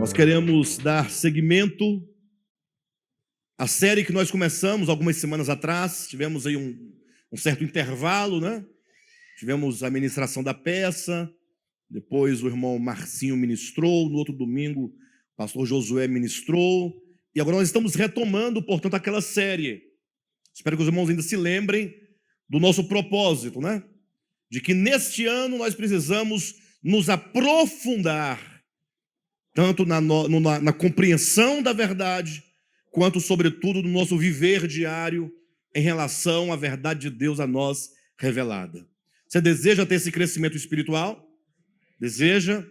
Nós queremos dar seguimento à série que nós começamos algumas semanas atrás. Tivemos aí um certo intervalo, né? Tivemos a ministração da peça, depois o irmão Marcinho ministrou, no outro domingo o pastor Josué ministrou, e agora nós estamos retomando, portanto, aquela série. Espero que os irmãos ainda se lembrem do nosso propósito, né? De que neste ano nós precisamos nos aprofundar, tanto na compreensão da verdade, quanto, sobretudo, no nosso viver diário em relação à verdade de Deus a nós revelada. Você deseja ter esse crescimento espiritual? Deseja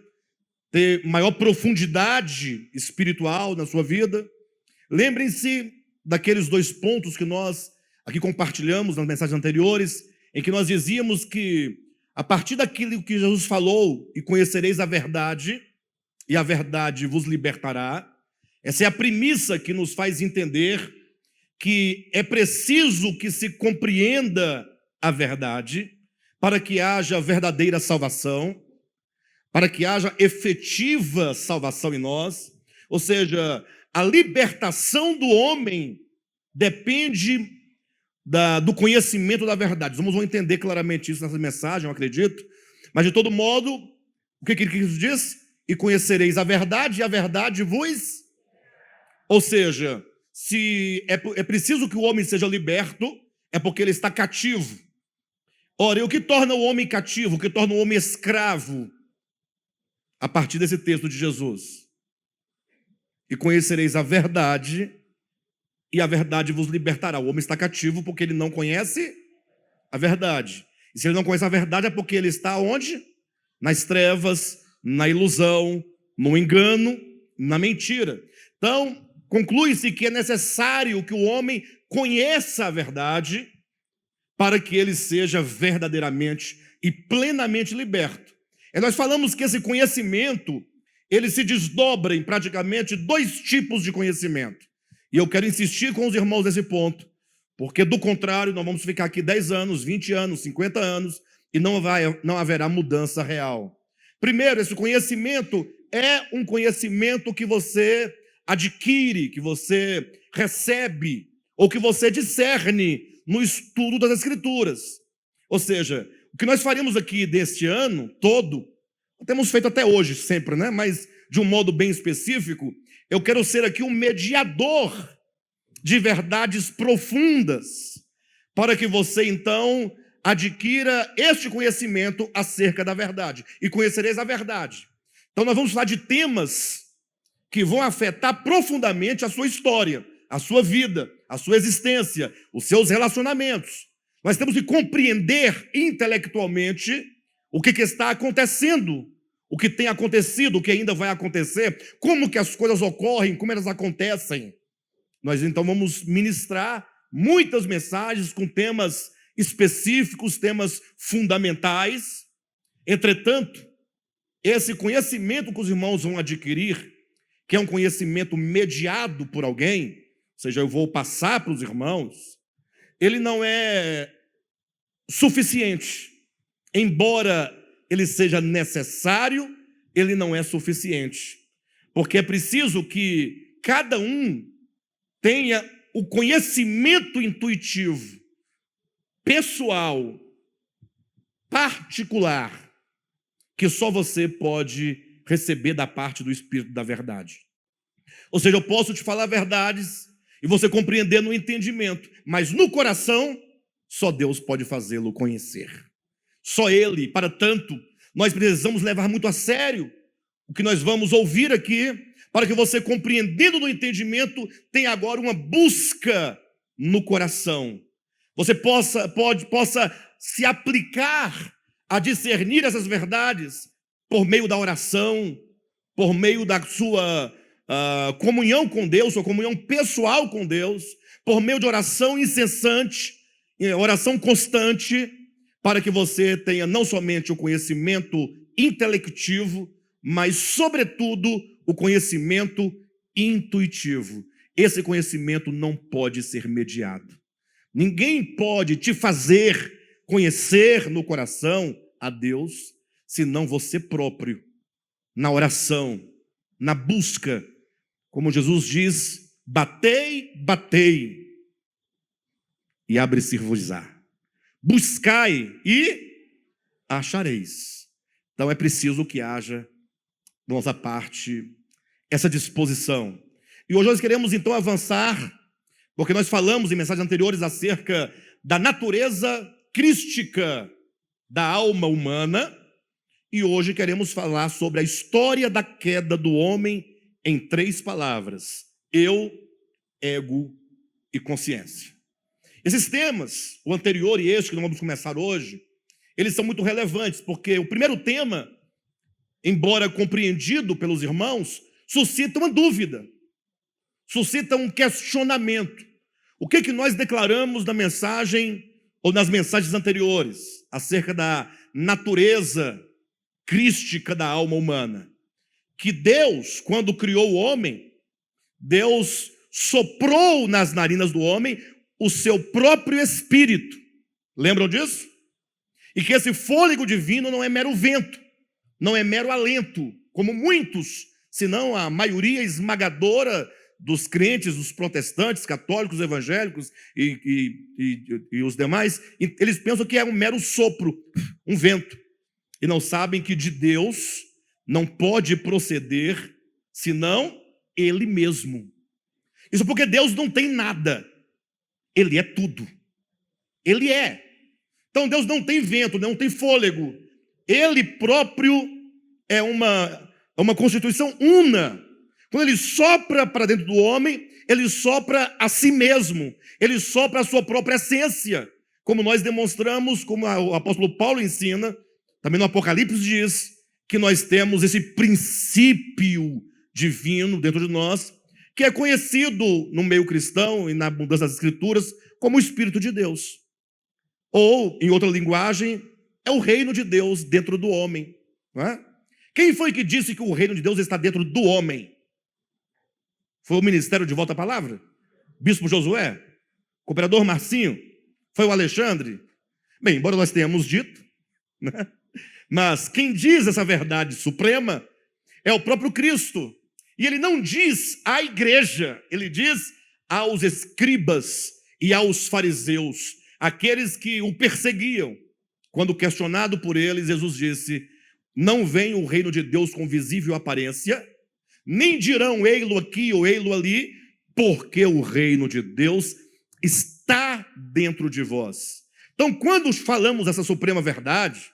ter maior profundidade espiritual na sua vida? Lembrem-se daqueles 2 pontos que nós aqui compartilhamos nas mensagens anteriores, em que nós dizíamos que, a partir daquilo que Jesus falou, e conhecereis a verdade, e a verdade vos libertará. Essa é a premissa que nos faz entender que é preciso que se compreenda a verdade para que haja verdadeira salvação, para que haja efetiva salvação em nós. Ou seja, a libertação do homem depende do conhecimento da verdade. Os irmãos vão entender claramente isso nessa mensagem, eu acredito. Mas, de todo modo, o que isso diz? E conhecereis a verdade, e a verdade vos... Ou seja, se é preciso que o homem seja liberto, é porque ele está cativo. Ora, e o que torna o homem cativo, o que torna o homem escravo? A partir desse texto de Jesus. E conhecereis a verdade, e a verdade vos libertará. O homem está cativo porque ele não conhece a verdade. E se ele não conhece a verdade é porque ele está onde? Nas trevas, na ilusão, no engano, na mentira. Então, conclui-se que é necessário que o homem conheça a verdade para que ele seja verdadeiramente e plenamente liberto. E nós falamos que esse conhecimento, ele se desdobra em praticamente 2 tipos de conhecimento. E eu quero insistir com os irmãos nesse ponto, porque do contrário nós vamos ficar aqui 10 anos, 20 anos, 50 anos e não haverá mudança real. Primeiro, esse conhecimento é um conhecimento que você adquire, que você recebe, ou que você discerne no estudo das Escrituras. Ou seja, o que nós faríamos aqui deste ano todo, temos feito até hoje sempre, né? Mas de um modo bem específico, eu quero ser aqui um mediador de verdades profundas, para que você então adquira este conhecimento acerca da verdade, e conhecereis a verdade. Então nós vamos falar de temas que vão afetar profundamente a sua história, a sua vida, a sua existência, os seus relacionamentos. Nós temos que compreender intelectualmente o que está acontecendo, o que tem acontecido, o que ainda vai acontecer, como que as coisas ocorrem, como elas acontecem. Nós então vamos ministrar muitas mensagens com temas específicos, temas fundamentais. Entretanto, esse conhecimento que os irmãos vão adquirir, que é um conhecimento mediado por alguém, ou seja, eu vou passar para os irmãos, ele não é suficiente. Embora ele seja necessário, ele não é suficiente. Porque é preciso que cada um tenha o conhecimento intuitivo, pessoal, particular, que só você pode receber da parte do Espírito da verdade. Ou seja, eu posso te falar verdades e você compreender no entendimento, mas no coração, só Deus pode fazê-lo conhecer. Só Ele. Para tanto, nós precisamos levar muito a sério o que nós vamos ouvir aqui, para que você, compreendendo no entendimento, tenha agora uma busca no coração. Você possa se aplicar a discernir essas verdades por meio da oração, por meio da sua comunhão com Deus, sua comunhão pessoal com Deus, por meio de oração incessante, oração constante, para que você tenha não somente o conhecimento intelectivo, mas, sobretudo, o conhecimento intuitivo. Esse conhecimento não pode ser mediado. Ninguém pode te fazer conhecer no coração a Deus, senão você próprio, na oração, na busca, como Jesus diz, batei, batei, e abre-se-vos-á. Buscai e achareis. Então é preciso que haja, da nossa parte, essa disposição. E hoje nós queremos então avançar, porque nós falamos em mensagens anteriores acerca da natureza crística da alma humana, e hoje queremos falar sobre a história da queda do homem em 3 palavras: eu, ego e consciência. Esses temas, o anterior e este que nós vamos começar hoje, eles são muito relevantes, porque o primeiro tema, embora compreendido pelos irmãos, suscita uma dúvida, suscita um questionamento. O que nós declaramos na mensagem, ou nas mensagens anteriores, acerca da natureza crística da alma humana? Que Deus, quando criou o homem, Deus soprou nas narinas do homem o seu próprio espírito. Lembram disso? E que esse fôlego divino não é mero vento, não é mero alento, como muitos, se não a maioria esmagadora dos crentes, dos protestantes, católicos, evangélicos e os demais, eles pensam que é um mero sopro, um vento, e não sabem que de Deus não pode proceder senão Ele mesmo. Isso porque Deus não tem nada, Ele é tudo. Ele é. Então Deus não tem vento, não tem fôlego. Ele próprio é uma constituição una. Quando Ele sopra para dentro do homem, Ele sopra a si mesmo. Ele sopra a sua própria essência. Como nós demonstramos, como o apóstolo Paulo ensina, também no Apocalipse diz que nós temos esse princípio divino dentro de nós, que é conhecido no meio cristão e na abundância das escrituras como o Espírito de Deus. Ou, em outra linguagem, é o reino de Deus dentro do homem. Não é? Quem foi que disse que o reino de Deus está dentro do homem? Foi o Ministério de Volta à Palavra? Bispo Josué? Cooperador Marcinho? Foi o Alexandre? Bem, embora nós tenhamos dito, né? Mas quem diz essa verdade suprema é o próprio Cristo. E ele não diz à igreja, ele diz aos escribas e aos fariseus, aqueles que o perseguiam. Quando questionado por eles, Jesus disse: não vem o reino de Deus com visível aparência, nem dirão ei-lo aqui ou ei-lo ali, porque o reino de Deus está dentro de vós. Então, quando falamos essa suprema verdade,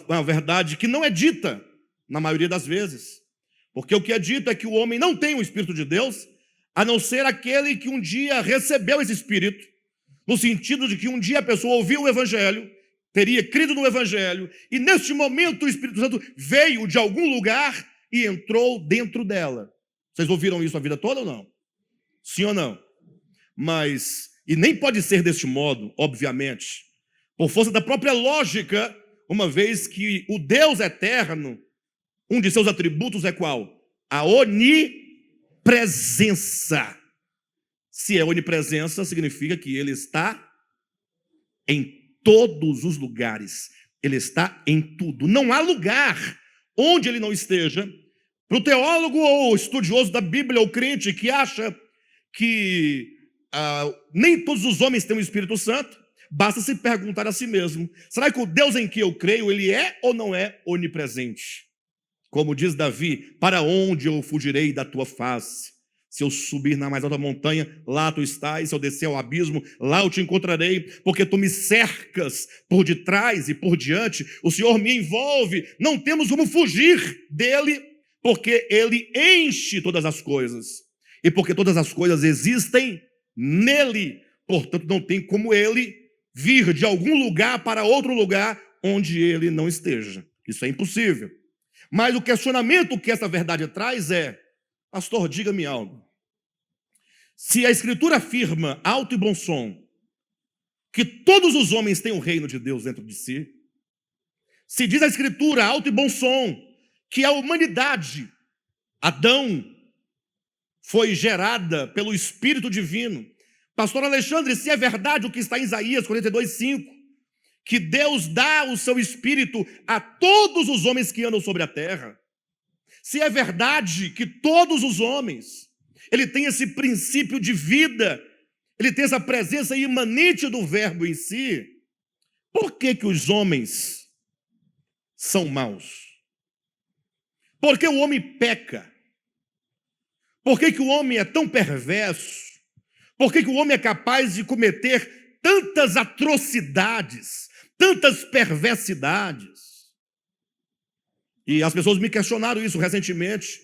uma verdade que não é dita na maioria das vezes, porque o que é dito é que o homem não tem o Espírito de Deus, a não ser aquele que um dia recebeu esse Espírito, no sentido de que um dia a pessoa ouviu o Evangelho, teria crido no Evangelho, e neste momento o Espírito Santo veio de algum lugar e entrou dentro dela. Vocês ouviram isso a vida toda ou não? Sim ou não? Mas, e nem pode ser deste modo, obviamente, por força da própria lógica, uma vez que o Deus eterno, um de seus atributos é qual? A onipresença. Se é onipresença, significa que Ele está em todos os lugares. Ele está em tudo. Não há lugar onde Ele não esteja. Para o teólogo ou estudioso da Bíblia ou crente que acha que nem todos os homens têm o Espírito Santo, basta se perguntar a si mesmo: será que o Deus em que eu creio, Ele é ou não é onipresente? Como diz Davi: para onde eu fugirei da tua face? Se eu subir na mais alta montanha, lá tu estás. Se eu descer ao abismo, lá eu te encontrarei. Porque tu me cercas por detrás e por diante. O Senhor me envolve. Não temos como fugir dele, porque ele enche todas as coisas. E porque todas as coisas existem nele. Portanto, não tem como ele vir de algum lugar para outro lugar onde ele não esteja. Isso é impossível. Mas o questionamento que essa verdade traz é: pastor, diga-me algo. Se a Escritura afirma, alto e bom som, que todos os homens têm o reino de Deus dentro de si, se diz a Escritura, alto e bom som, que a humanidade, Adão, foi gerada pelo Espírito Divino. Pastor Alexandre, se é verdade o que está em Isaías 42:5, que Deus dá o seu Espírito a todos os homens que andam sobre a terra, Se é verdade que todos os homens, ele tem esse princípio de vida, ele tem essa presença imanente do verbo em si, por que que os homens são maus? Por que o homem peca? Por que que o homem é tão perverso? Por que que o homem é capaz de cometer tantas atrocidades, tantas perversidades? E as pessoas me questionaram isso recentemente,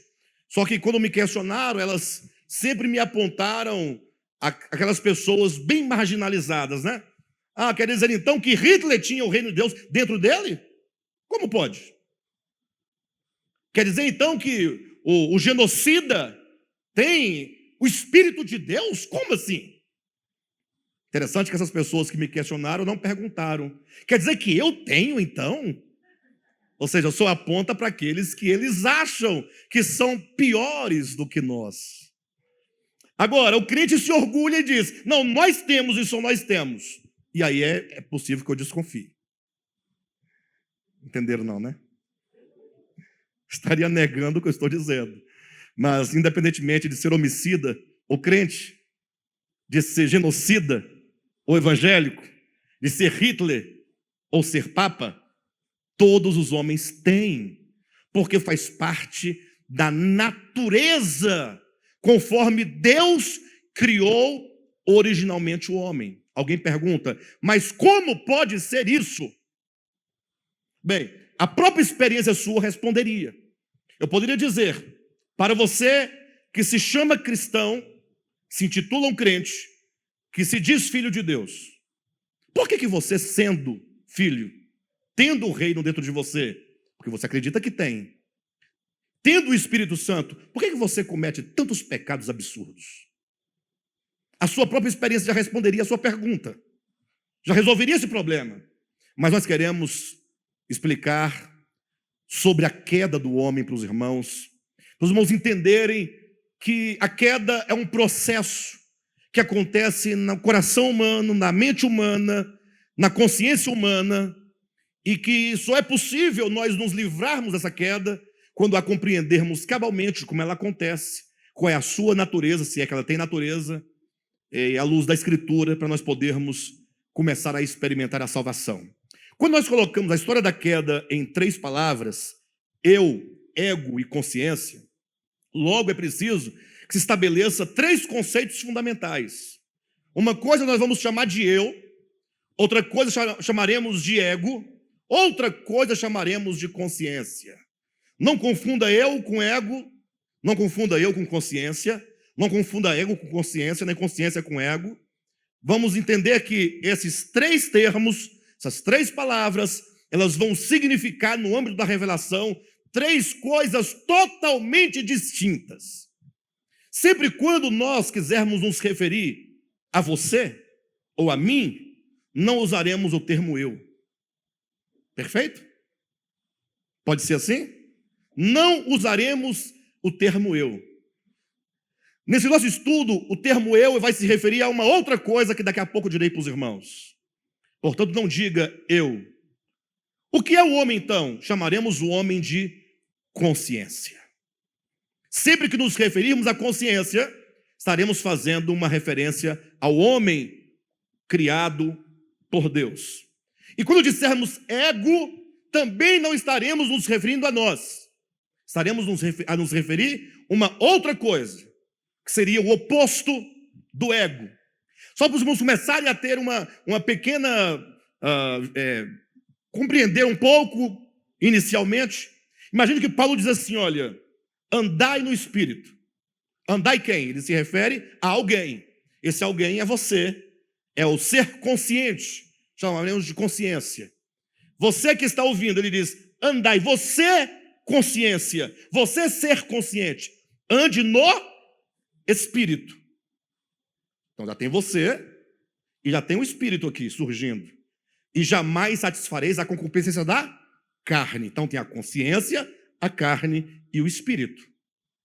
só que quando me questionaram, elas sempre me apontaram aquelas pessoas bem marginalizadas, né? Ah, quer dizer então que Hitler tinha o reino de Deus dentro dele? Como pode? Quer dizer então que o genocida tem o Espírito de Deus? Como assim? Interessante que essas pessoas que me questionaram não perguntaram. Quer dizer que eu tenho então? Ou seja, eu sou a ponta para aqueles que eles acham que são piores do que nós. Agora, o crente se orgulha e diz, não, nós temos e só nós temos. E aí é possível que eu desconfie. Entenderam não, né? Estaria negando o que eu estou dizendo. Mas, independentemente de ser homicida ou crente, de ser genocida ou evangélico, de ser Hitler ou ser papa, todos os homens têm, porque faz parte da natureza, conforme Deus criou originalmente o homem. Alguém pergunta, mas como pode ser isso? Bem, a própria experiência sua responderia. Eu poderia dizer, para você que se chama cristão, se intitula um crente, que se diz filho de Deus, por que você, sendo filho, tendo o reino dentro de você, porque você acredita que tem, tendo o Espírito Santo, por que você comete tantos pecados absurdos? A sua própria experiência já responderia a sua pergunta, já resolveria esse problema. Mas nós queremos explicar sobre a queda do homem para os irmãos entenderem que a queda é um processo que acontece no coração humano, na mente humana, na consciência humana, e que só é possível nós nos livrarmos dessa queda quando a compreendermos cabalmente como ela acontece, qual é a sua natureza, se é que ela tem natureza, e à luz da Escritura, para nós podermos começar a experimentar a salvação. Quando nós colocamos a história da queda em 3 palavras, eu, ego e consciência, logo é preciso que se estabeleça 3 conceitos fundamentais. Uma coisa nós vamos chamar de eu, outra coisa chamaremos de ego, outra coisa chamaremos de consciência. Não confunda eu com ego, não confunda eu com consciência, não confunda ego com consciência, nem consciência com ego. Vamos entender que esses 3 termos, essas 3 palavras, elas vão significar no âmbito da revelação 3 coisas totalmente distintas. Sempre quando nós quisermos nos referir a você ou a mim, não usaremos o termo eu. Perfeito? Pode ser assim? Não usaremos o termo eu. Nesse nosso estudo, o termo eu vai se referir a uma outra coisa que daqui a pouco eu direi para os irmãos. Portanto, não diga eu. O que é o homem, então? Chamaremos o homem de consciência. Sempre que nos referirmos à consciência, estaremos fazendo uma referência ao homem criado por Deus. E quando dissermos ego, também não estaremos nos referindo a nós. Estaremos a nos referir a uma outra coisa, que seria o oposto do ego. Só para os irmãos começarem a ter uma pequena... compreender um pouco, inicialmente. Imagine que Paulo diz assim, olha, andai no Espírito. Andai quem? Ele se refere a alguém. Esse alguém é você. É o ser consciente. Chamaremos de consciência. Você que está ouvindo, ele diz, andai, você consciência, você ser consciente, ande no Espírito. Então já tem você e já tem o Espírito aqui surgindo. E jamais satisfareis a concupiscência da carne. Então tem a consciência, a carne e o Espírito.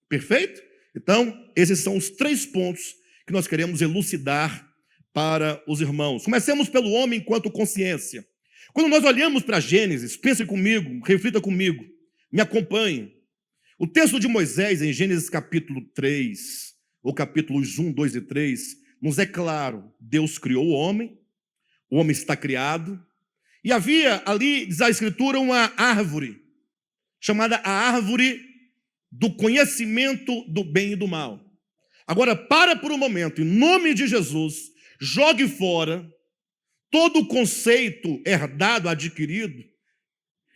Perfeito? Então, esses são os 3 pontos que nós queremos elucidar para os irmãos. Comecemos pelo homem enquanto consciência. Quando nós olhamos para Gênesis, pense comigo, reflita comigo, me acompanhe. O texto de Moisés, em Gênesis capítulo 3, ou capítulos 1, 2 e 3, nos é claro: Deus criou o homem está criado, e havia ali, diz a Escritura, uma árvore, chamada a árvore do conhecimento do bem e do mal. Agora, para por um momento, em nome de Jesus, jogue fora todo o conceito herdado, adquirido,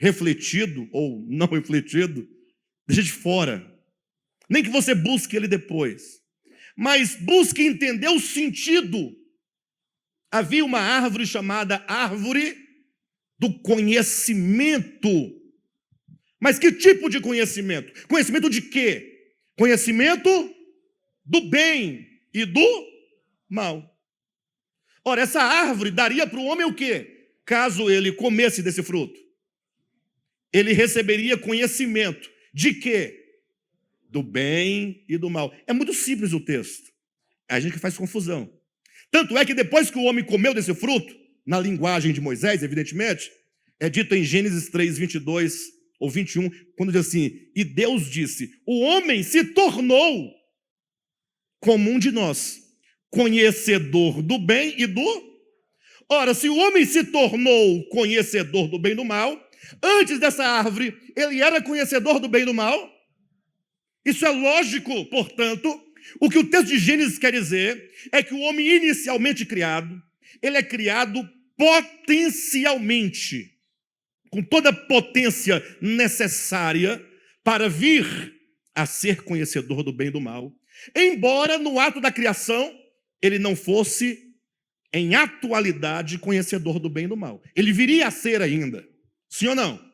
refletido ou não refletido, deixa de fora. Nem que você busque ele depois, mas busque entender o sentido. Havia uma árvore chamada árvore do conhecimento. Mas que tipo de conhecimento? Conhecimento de quê? Conhecimento do bem e do mal. Ora, essa árvore daria para o homem o quê? Caso ele comesse desse fruto. Ele receberia conhecimento de quê? Do bem e do mal. É muito simples o texto. É a gente que faz confusão. Tanto é que depois que o homem comeu desse fruto, na linguagem de Moisés, evidentemente, é dito em Gênesis 3, 22 ou 21, quando diz assim: e Deus disse, o homem se tornou como um de nós, conhecedor do bem e do... Ora, se o homem se tornou conhecedor do bem e do mal, antes dessa árvore, ele era conhecedor do bem e do mal? Isso é lógico, portanto. O que o texto de Gênesis quer dizer é que o homem inicialmente criado, ele é criado potencialmente, com toda a potência necessária para vir a ser conhecedor do bem e do mal, embora no ato da criação ele não fosse, em atualidade, conhecedor do bem e do mal. Ele viria a ser ainda. Sim ou não?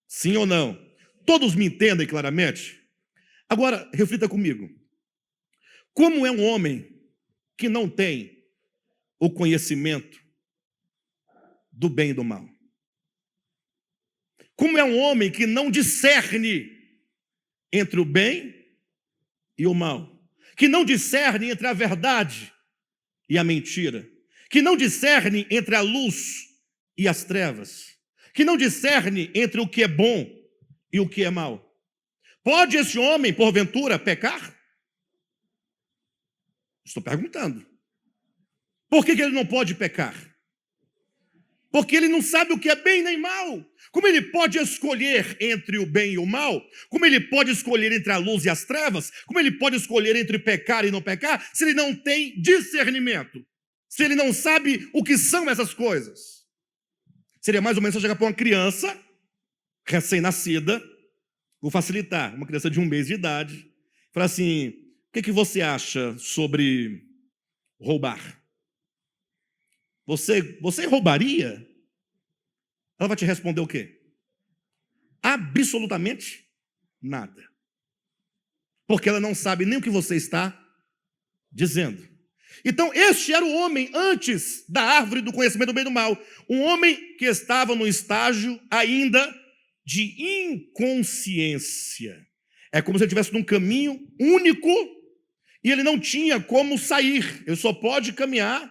Sim ou não? Todos me entendem claramente? Agora, reflita comigo. Como é um homem que não tem o conhecimento do bem e do mal? Como é um homem que não discerne entre o bem e o mal? Que não discerne entre a verdade e a mentira? Que não discerne entre a luz e as trevas? Que não discerne entre o que é bom e o que é mal? Pode esse homem, porventura, pecar? Estou perguntando. Por que ele não pode pecar? Porque ele não sabe o que é bem nem mal. Como ele pode escolher entre o bem e o mal? Como ele pode escolher entre a luz e as trevas? Como ele pode escolher entre pecar e não pecar, se ele não tem discernimento? Se ele não sabe o que são essas coisas? Seria mais ou menos você chegar para uma criança recém-nascida, vou facilitar, uma criança de 1 mês de idade, falar assim: o que você acha sobre roubar? Você roubaria? Ela vai te responder o quê? Absolutamente nada. Porque ela não sabe nem o que você está dizendo. Então, este era o homem antes da árvore do conhecimento do bem e do mal. Um homem que estava no estágio ainda de inconsciência. É como se ele estivesse num caminho único e ele não tinha como sair. Ele só pode caminhar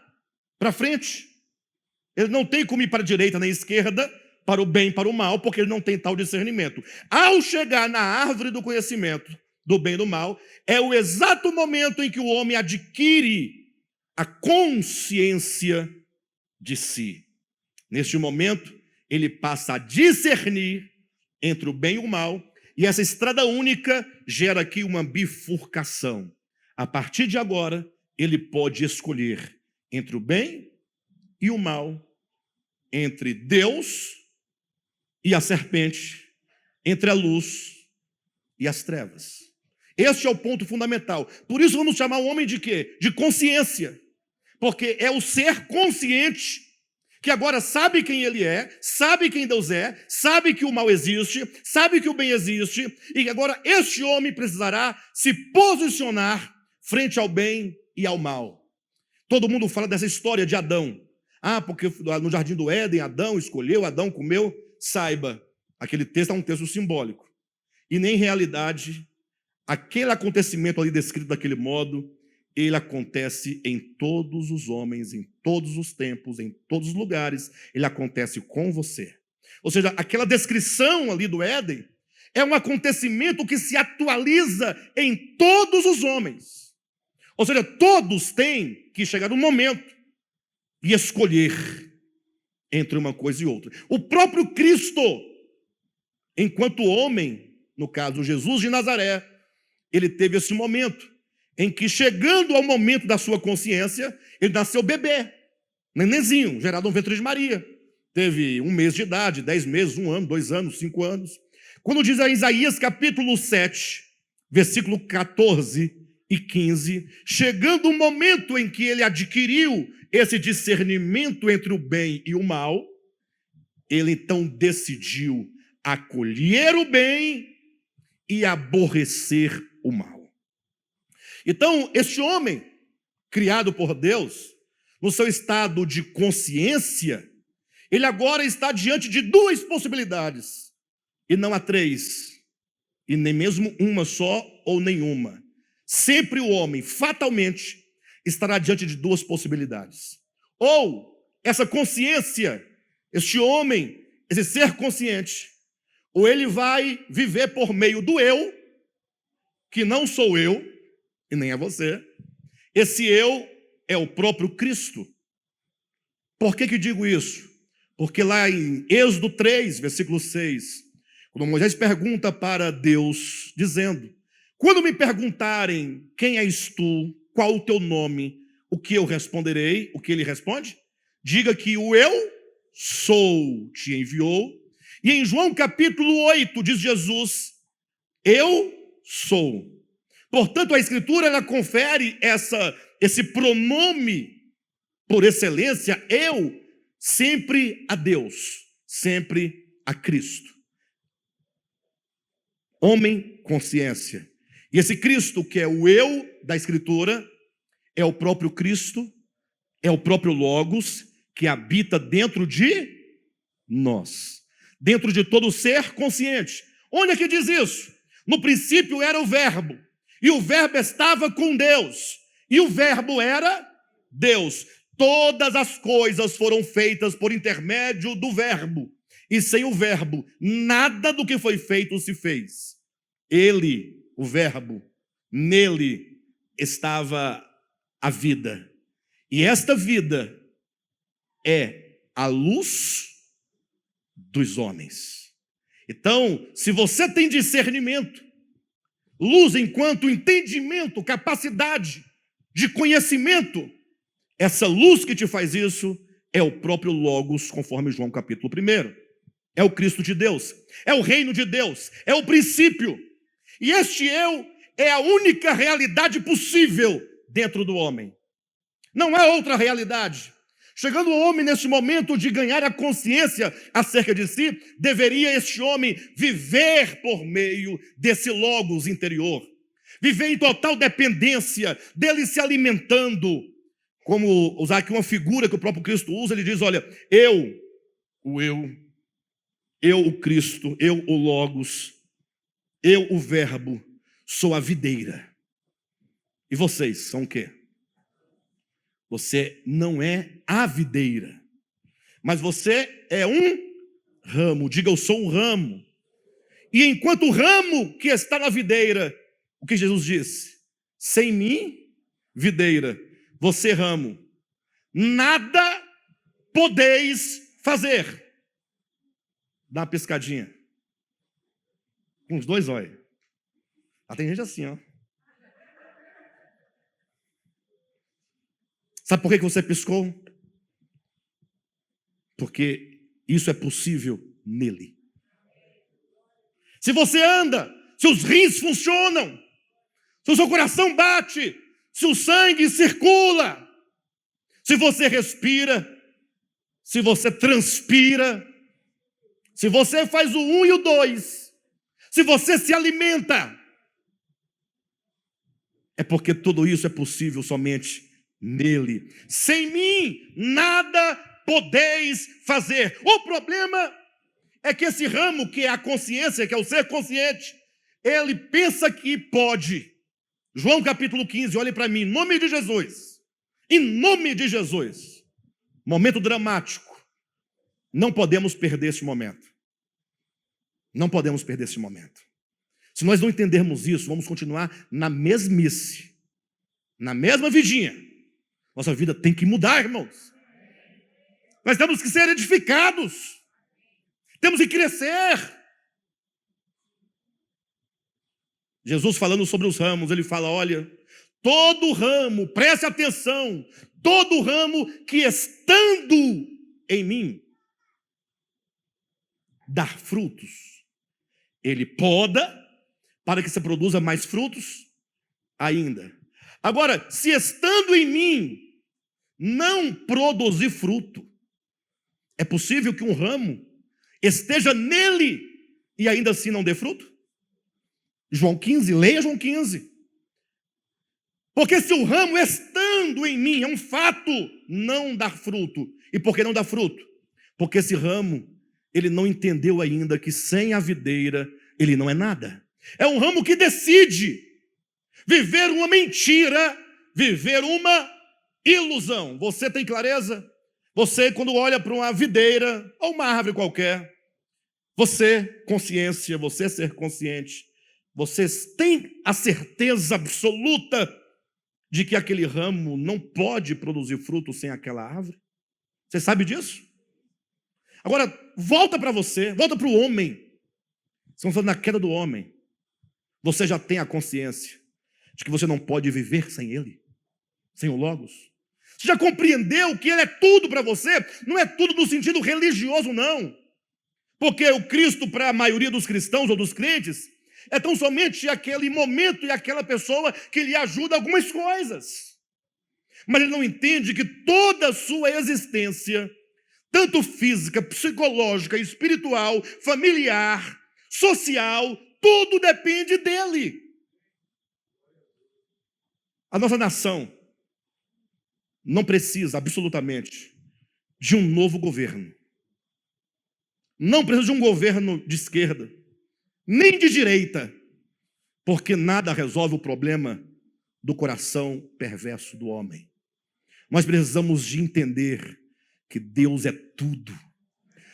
para frente. Ele não tem como ir para a direita nem à esquerda, para o bem e para o mal, porque ele não tem tal discernimento. Ao chegar na árvore do conhecimento do bem e do mal, é o exato momento em que o homem adquire a consciência de si. Neste momento, ele passa a discernir entre o bem e o mal, e essa estrada única gera aqui uma bifurcação. A partir de agora, ele pode escolher entre o bem e o mal, entre Deus e a serpente, entre a luz e as trevas. Este é o ponto fundamental. Por isso vamos chamar o homem de quê? De consciência. Porque é o ser consciente que agora sabe quem ele é, sabe quem Deus é, sabe que o mal existe, sabe que o bem existe, e que agora este homem precisará se posicionar frente ao bem e ao mal. Todo mundo fala dessa história de Adão. Porque no jardim do Éden, Adão escolheu, Adão comeu. Saiba, aquele texto é um texto simbólico. E nem em realidade, aquele acontecimento ali descrito daquele modo, ele acontece em todos os homens, em todos os tempos, em todos os lugares. Ele acontece com você. Ou seja, aquela descrição ali do Éden é um acontecimento que se atualiza em todos os homens. Ou seja, todos têm que chegar no momento e escolher entre uma coisa e outra. O próprio Cristo, enquanto homem, no caso Jesus de Nazaré, ele teve esse momento em que, chegando ao momento da sua consciência, ele nasceu bebê, nenenzinho, gerado no ventre de Maria. Teve 1 mês de idade, 10 meses, 1 ano, 2 anos, 5 anos. Quando diz a Isaías capítulo 7, versículo 14 e 15, chegando o momento em que ele adquiriu esse discernimento entre o bem e o mal, ele então decidiu acolher o bem e aborrecer o mal. Então, este homem, criado por Deus, no seu estado de consciência, ele agora está diante de 2 possibilidades, e não há 3, e nem mesmo uma só ou nenhuma. Sempre o homem, fatalmente, estará diante de 2 possibilidades. Ou essa consciência, este homem, esse ser consciente, ou ele vai viver por meio do eu, que não sou eu, e nem é você. Esse eu é o próprio Cristo. Por que digo isso? Porque lá em Êxodo 3, versículo 6, quando Moisés pergunta para Deus, dizendo: quando me perguntarem quem és tu, qual o teu nome, o que eu responderei? O que ele responde? Diga que o eu sou te enviou. E em João capítulo 8 diz Jesus: eu sou. Portanto, a Escritura ela confere esse pronome por excelência, eu, sempre a Deus, sempre a Cristo. Homem, consciência. E esse Cristo, que é o eu da Escritura, é o próprio Cristo, é o próprio Logos, que habita dentro de nós, dentro de todo ser consciente. Onde é que diz isso? No princípio era o Verbo, e o Verbo estava com Deus, e o Verbo era Deus. Todas as coisas foram feitas por intermédio do Verbo, e sem o Verbo, nada do que foi feito se fez. Ele, o Verbo, nele estava a vida, e esta vida é a luz dos homens. Então, se você tem discernimento, luz enquanto entendimento, capacidade de conhecimento, essa luz que te faz isso é o próprio Logos, conforme João capítulo 1. É o Cristo de Deus, é o reino de Deus, é o princípio. E este eu é a única realidade possível dentro do homem. Não há outra realidade. Chegando o homem neste momento de ganhar a consciência acerca de si, deveria este homem viver por meio desse Logos interior. Viver em total dependência dele, se alimentando. Como usar aqui uma figura que o próprio Cristo usa, ele diz: olha, eu, o Cristo, eu, o Logos, eu, o Verbo, sou a videira. E vocês são o quê? Você não é a videira, mas você é um ramo. Diga: eu sou um ramo. E enquanto o ramo que está na videira, o que Jesus disse? Sem mim, videira, você ramo, nada podeis fazer. Dá uma piscadinha. Com os 2 olhos. Ah, tem gente assim, ó. Sabe por que você piscou? Porque isso é possível nele. Se você anda, se os rins funcionam, se o seu coração bate, se o sangue circula, se você respira, se você transpira, se você faz o 1 e o 2, se você se alimenta, é porque tudo isso é possível somente nele. Sem mim, nada podeis fazer. O problema é que esse ramo, que é a consciência, que é o ser consciente, ele pensa que pode. João capítulo 15, olhe para mim, em nome de Jesus. Em nome de Jesus. Momento dramático. Não podemos perder esse momento. Não podemos perder esse momento. Se nós não entendermos isso, vamos continuar na mesmice, na mesma vidinha. Nossa vida tem que mudar, irmãos. Nós temos que ser edificados. Temos que crescer. Jesus falando sobre os ramos, ele fala, olha, todo ramo, preste atenção, todo ramo que estando em mim, dar frutos, ele poda para que se produza mais frutos ainda. Agora, se estando em mim não produzir fruto, é possível que um ramo esteja nele e ainda assim não dê fruto? João 15, leia João 15. Porque se o ramo estando em mim, é um fato, não dar fruto. E por que não dá fruto? Porque esse ramo, ele não entendeu ainda que sem a videira, ele não é nada. É um ramo que decide viver uma mentira, viver uma ilusão. Você tem clareza? Você, quando olha para uma videira ou uma árvore qualquer, você, consciência, você ser consciente, vocês têm a certeza absoluta de que aquele ramo não pode produzir fruto sem aquela árvore? Você sabe disso? Agora, volta para você, volta para o homem. Estamos falando da queda do homem. Você já tem a consciência de que você não pode viver sem ele, sem o Logos. Você já compreendeu que ele é tudo para você? Não é tudo no sentido religioso, não. Porque o Cristo, para a maioria dos cristãos ou dos crentes, é tão somente aquele momento e aquela pessoa que lhe ajuda algumas coisas. Mas ele não entende que toda a sua existência, tanto física, psicológica, espiritual, familiar, social, tudo depende dele. A nossa nação não precisa, absolutamente, de um novo governo. Não precisa de um governo de esquerda, nem de direita, porque nada resolve o problema do coração perverso do homem. Nós precisamos de entender que Deus é tudo.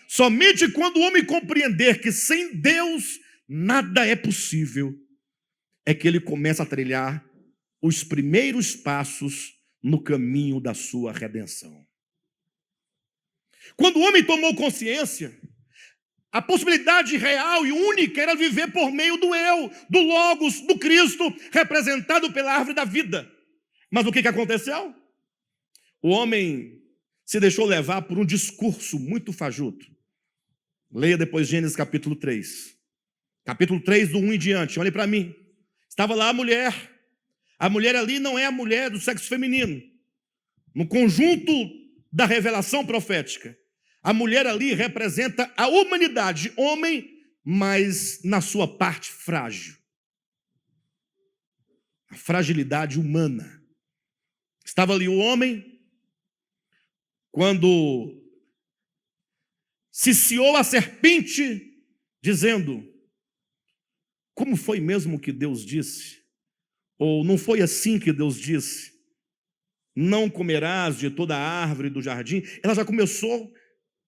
Somente quando o homem compreender que sem Deus nada é possível, é que ele começa a trilhar os primeiros passos no caminho da sua redenção. Quando o homem tomou consciência, a possibilidade real e única era viver por meio do eu, do Logos, do Cristo, representado pela árvore da vida. Mas o que aconteceu? O homem se deixou levar por um discurso muito fajuto. Leia depois Gênesis capítulo 3. Capítulo 3, do 1 em diante. Olhe para mim. Estava lá a mulher. A mulher ali não é a mulher do sexo feminino. No conjunto da revelação profética, a mulher ali representa a humanidade, homem, mas na sua parte frágil. A fragilidade humana. Estava ali o homem, quando ciciou a serpente, dizendo, como foi mesmo que Deus disse? Ou não foi assim que Deus disse? Não comerás de toda a árvore do jardim. Ela já começou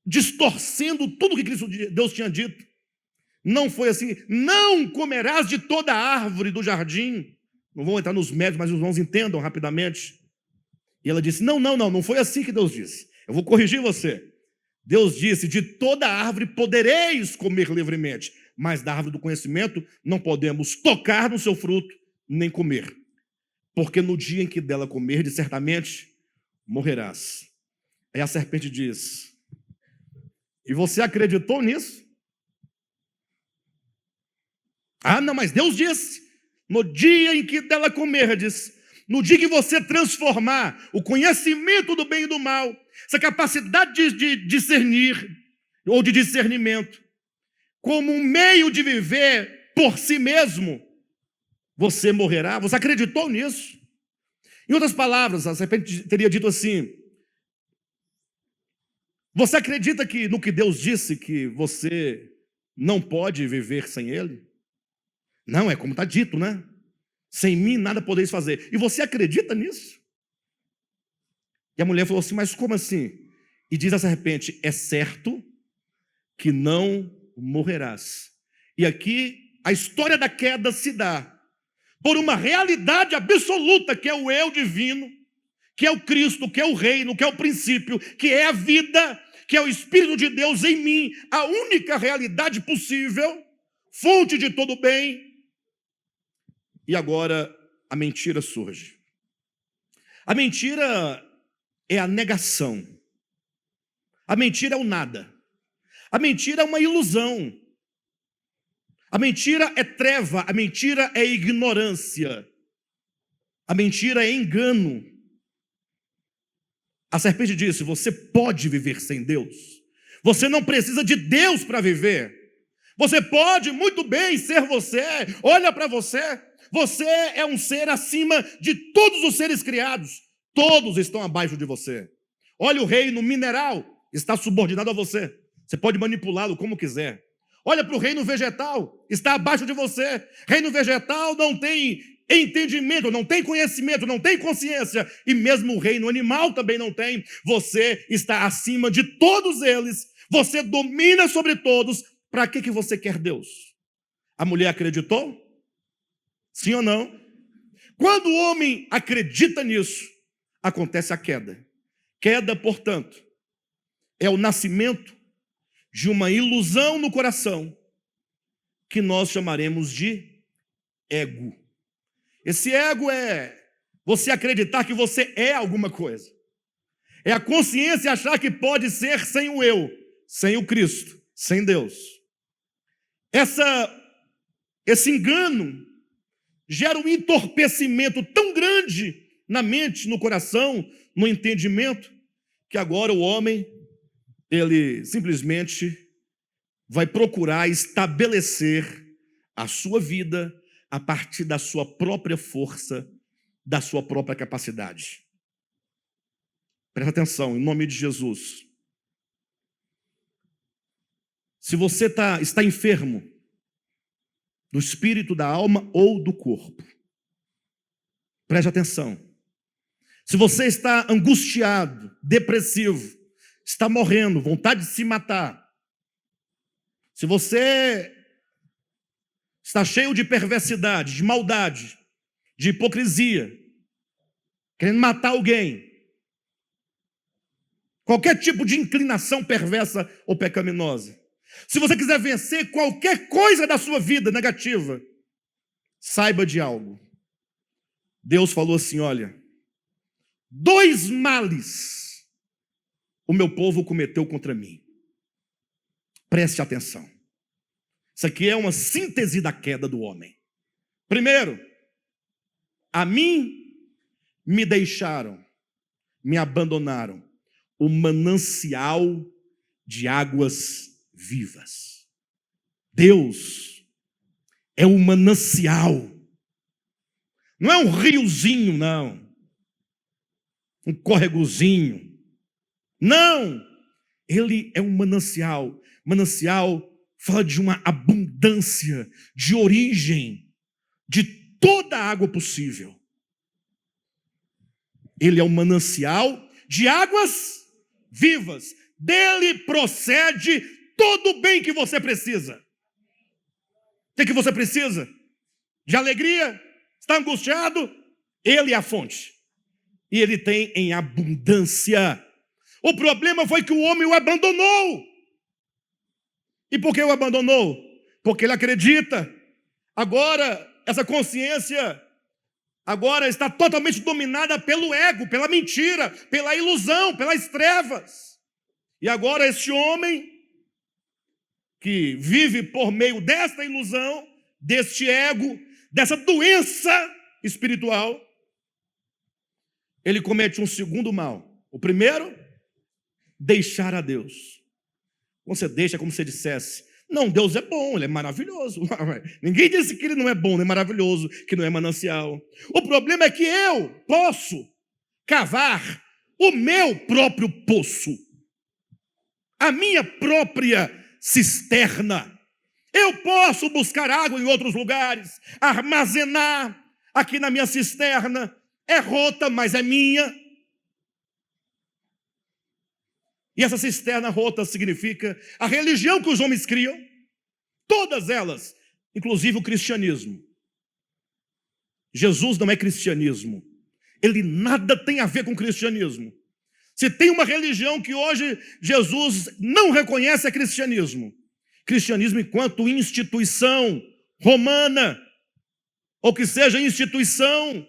distorcendo tudo que Deus tinha dito. Não foi assim. Não comerás de toda a árvore do jardim. Não vou entrar nos méritos, mas os irmãos entendam rapidamente. E ela disse, não foi assim que Deus disse. Eu vou corrigir você. Deus disse, de toda a árvore podereis comer livremente, mas da árvore do conhecimento não podemos tocar no seu fruto, nem comer. Porque no dia em que dela comerdes, certamente morrerás. Aí a serpente diz, e você acreditou nisso? Ah, não, mas Deus disse, no dia em que dela comerdes, no dia que você transformar o conhecimento do bem e do mal, essa capacidade de discernir, ou de discernimento, como um meio de viver por si mesmo, você morrerá. Você acreditou nisso? Em outras palavras, a serpente teria dito assim, você acredita que no que Deus disse que você não pode viver sem Ele? Não, é como está dito, né? Sem mim nada podeis fazer. E você acredita nisso? E a mulher falou assim, mas como assim? E diz a serpente, é certo que não morrerás. E aqui a história da queda se dá por uma realidade absoluta, que é o eu divino, que é o Cristo, que é o reino, que é o princípio, que é a vida, que é o Espírito de Deus em mim, a única realidade possível, fonte de todo bem. E agora a mentira surge. A mentira é a negação. A mentira é o nada. A mentira é uma ilusão. A mentira é treva, a mentira é ignorância. A mentira é engano. A serpente disse: você pode viver sem Deus. Você não precisa de Deus para viver. Você pode muito bem ser você. Olha para você. Você é um ser acima de todos os seres criados. Todos estão abaixo de você. Olha, o reino mineral está subordinado a você. Você pode manipulá-lo como quiser. Olha para o reino vegetal, está abaixo de você. Reino vegetal não tem entendimento, não tem conhecimento, não tem consciência. E mesmo o reino animal também não tem. Você está acima de todos eles. Você domina sobre todos. Para que você quer Deus? A mulher acreditou? Sim ou não? Quando o homem acredita nisso, acontece a queda. Queda, portanto, é o nascimento de uma ilusão no coração, que nós chamaremos de ego. Esse ego é você acreditar que você é alguma coisa. É a consciência achar que pode ser sem o eu, sem o Cristo, sem Deus. Esse engano gera um entorpecimento tão grande na mente, no coração, no entendimento, que agora o homem, ele simplesmente vai procurar estabelecer a sua vida a partir da sua própria força, da sua própria capacidade. Presta atenção, em nome de Jesus. Se você está enfermo do espírito, da alma ou do corpo, preste atenção. Se você está angustiado, depressivo, está morrendo, vontade de se matar, se você está cheio de perversidade, de maldade, de hipocrisia, querendo matar alguém, qualquer tipo de inclinação perversa ou pecaminosa, se você quiser vencer qualquer coisa da sua vida negativa, saiba de algo. Deus falou assim: olha, 2 males o meu povo cometeu contra mim. Preste atenção. Isso aqui é uma síntese da queda do homem. Primeiro, a mim me deixaram, me abandonaram o manancial de águas vivas. Deus é o manancial. Não é um riozinho, não. Um córregozinho. Não, ele é um manancial. Manancial fala de uma abundância, de origem, de toda a água possível. Ele é um manancial de águas vivas. Dele procede todo o bem que você precisa. O que você precisa? De alegria? Está angustiado? Ele é a fonte. E ele tem em abundância. O problema foi que o homem o abandonou. E por que o abandonou? Porque ele acredita. Agora, essa consciência agora está totalmente dominada pelo ego, pela mentira, pela ilusão, pelas trevas. E agora este homem, que vive por meio desta ilusão, deste ego, dessa doença espiritual, ele comete um segundo mal. O primeiro, deixar a Deus. Você deixa como se dissesse: não, Deus é bom, Ele é maravilhoso. Ninguém disse que Ele não é bom, não é maravilhoso, que não é manancial. O problema é que eu posso cavar o meu próprio poço, a minha própria cisterna. Eu posso buscar água em outros lugares, armazenar aqui na minha cisterna. É rota, mas é minha. E essa cisterna rota significa a religião que os homens criam. Todas elas inclusive o cristianismo. Jesus não é cristianismo. Ele nada tem a ver com cristianismo. Se tem uma religião que hoje Jesus não reconhece, é cristianismo. Cristianismo enquanto instituição romana, ou que seja instituição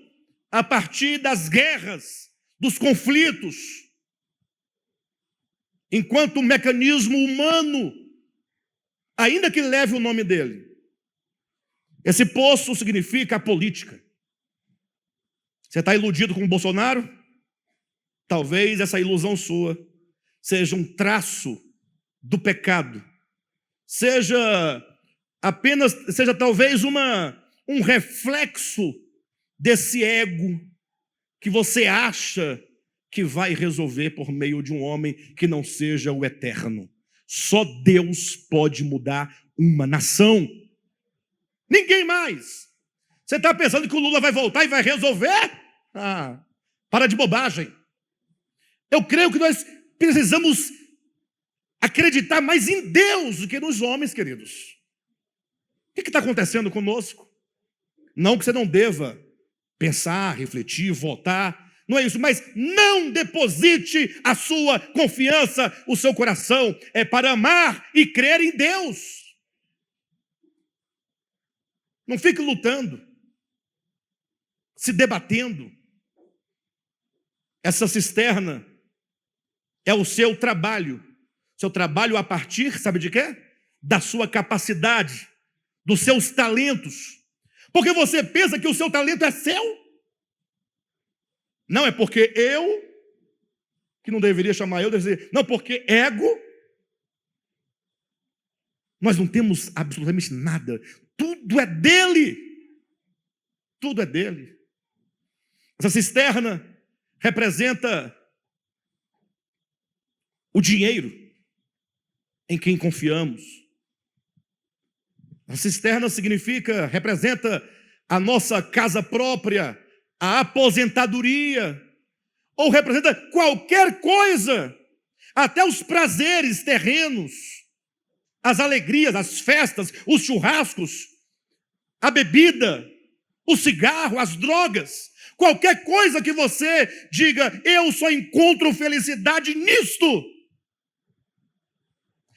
a partir das guerras, dos conflitos, enquanto mecanismo humano, ainda que leve o nome dele. Esse poço significa a política. Você está iludido com o Bolsonaro? Talvez essa ilusão sua seja um traço do pecado, seja talvez um reflexo desse ego que você acha que vai resolver por meio de um homem que não seja o eterno. Só Deus pode mudar uma nação. Ninguém mais. Você está pensando que o Lula vai voltar e vai resolver? Para de bobagem. Eu creio que nós precisamos acreditar mais em Deus do que nos homens, queridos. O que está acontecendo conosco? Não que você não deva pensar, refletir, votar, não é isso, mas não deposite a sua confiança, o seu coração, é para amar e crer em Deus. Não fique lutando, se debatendo. Essa cisterna é o seu trabalho a partir, sabe de quê? Da sua capacidade, dos seus talentos. Porque você pensa que o seu talento é seu? Não, é porque eu, que não deveria chamar eu, deveria dizer, não, porque ego, nós não temos absolutamente nada, tudo é dele, tudo é dele. Essa cisterna representa o dinheiro em quem confiamos. A cisterna representa a nossa casa própria, a aposentadoria, ou representa qualquer coisa, até os prazeres terrenos, as alegrias, as festas, os churrascos, a bebida, o cigarro, as drogas, qualquer coisa que você diga, eu só encontro felicidade nisto.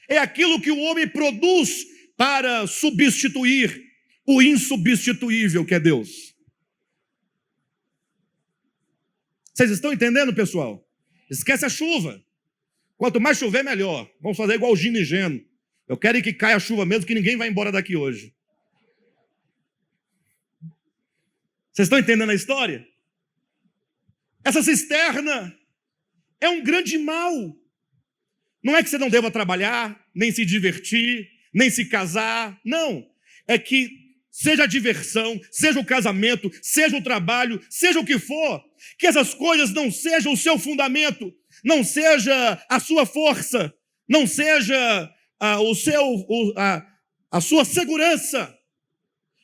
É aquilo que o homem produz para substituir o insubstituível que é Deus. Vocês estão entendendo, pessoal? Esquece a chuva. Quanto mais chover, melhor. Vamos fazer igual o Gino e Geno. Eu quero que caia a chuva mesmo, que ninguém vai embora daqui hoje. Vocês estão entendendo a história? Essa cisterna é um grande mal. Não é que você não deva trabalhar, nem se divertir, nem se casar. Não. É que seja a diversão, seja o casamento, seja o trabalho, seja o que for, que essas coisas não sejam o seu fundamento, não seja a sua força, não seja a sua segurança.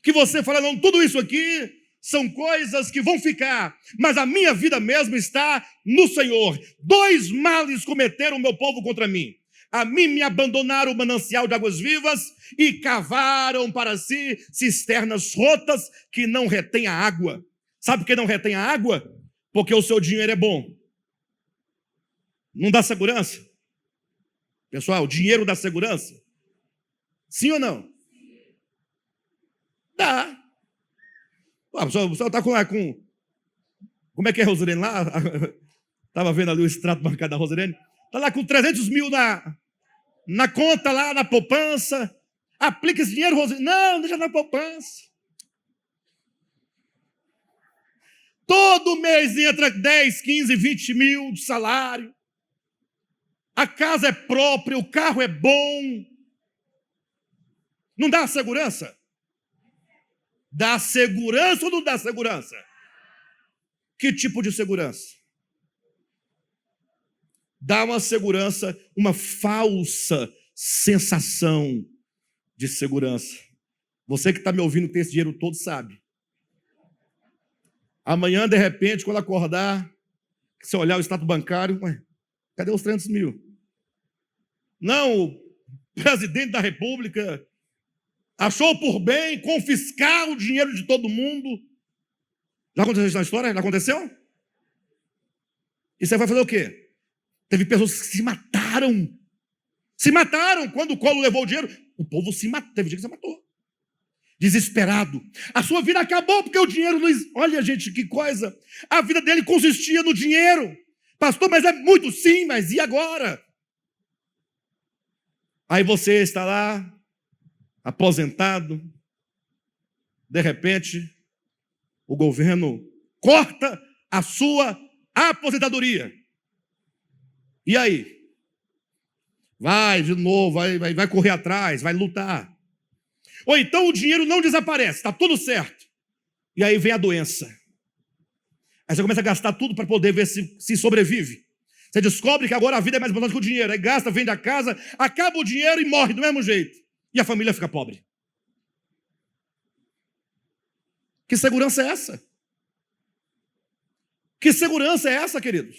Que você fala, não, tudo isso aqui são coisas que vão ficar, mas a minha vida mesmo está no Senhor. 2 males cometeram o meu povo contra mim. A mim me abandonaram o manancial de águas vivas e cavaram para si cisternas rotas que não retêm a água. Sabe por que não retém a água? Porque o seu dinheiro é bom. Não dá segurança? Pessoal, dinheiro dá segurança? Sim ou não? Dá. O pessoal está com... Como é que é, Rosirene? Lá, estava vendo ali o extrato bancário da Rosirene. Está lá com 300 mil na conta, lá na poupança. Aplica esse dinheiro, Rosirene. Não, deixa na poupança. Todo mês entra 10, 15, 20 mil de salário. A casa é própria, o carro é bom. Não dá segurança? Dá segurança ou não dá segurança? Que tipo de segurança? Dá uma segurança, uma falsa sensação de segurança. Você que está me ouvindo tem esse dinheiro todo sabe. Amanhã, de repente, quando acordar, você olhar o extrato bancário, cadê os 300 mil? Não, o presidente da República achou por bem confiscar o dinheiro de todo mundo. Já aconteceu isso na história? Já aconteceu? E você vai fazer o quê? Teve pessoas que se mataram. Se mataram quando o Collor levou o dinheiro. O povo se matou. Teve gente que se matou. Desesperado. A sua vida acabou porque o dinheiro não... Olha, gente, que coisa. A vida dele consistia no dinheiro. Pastor, mas é muito sim, mas e agora? Aí você está lá, aposentado. De repente, o governo corta a sua aposentadoria. E aí? Vai de novo, vai correr atrás, vai lutar. Ou então o dinheiro não desaparece, está tudo certo. E aí vem a doença. Aí você começa a gastar tudo para poder ver se sobrevive. Você descobre que agora a vida é mais importante que o dinheiro. Aí gasta, vende a casa, acaba o dinheiro e morre do mesmo jeito. E a família fica pobre. Que segurança é essa? Que segurança é essa, queridos?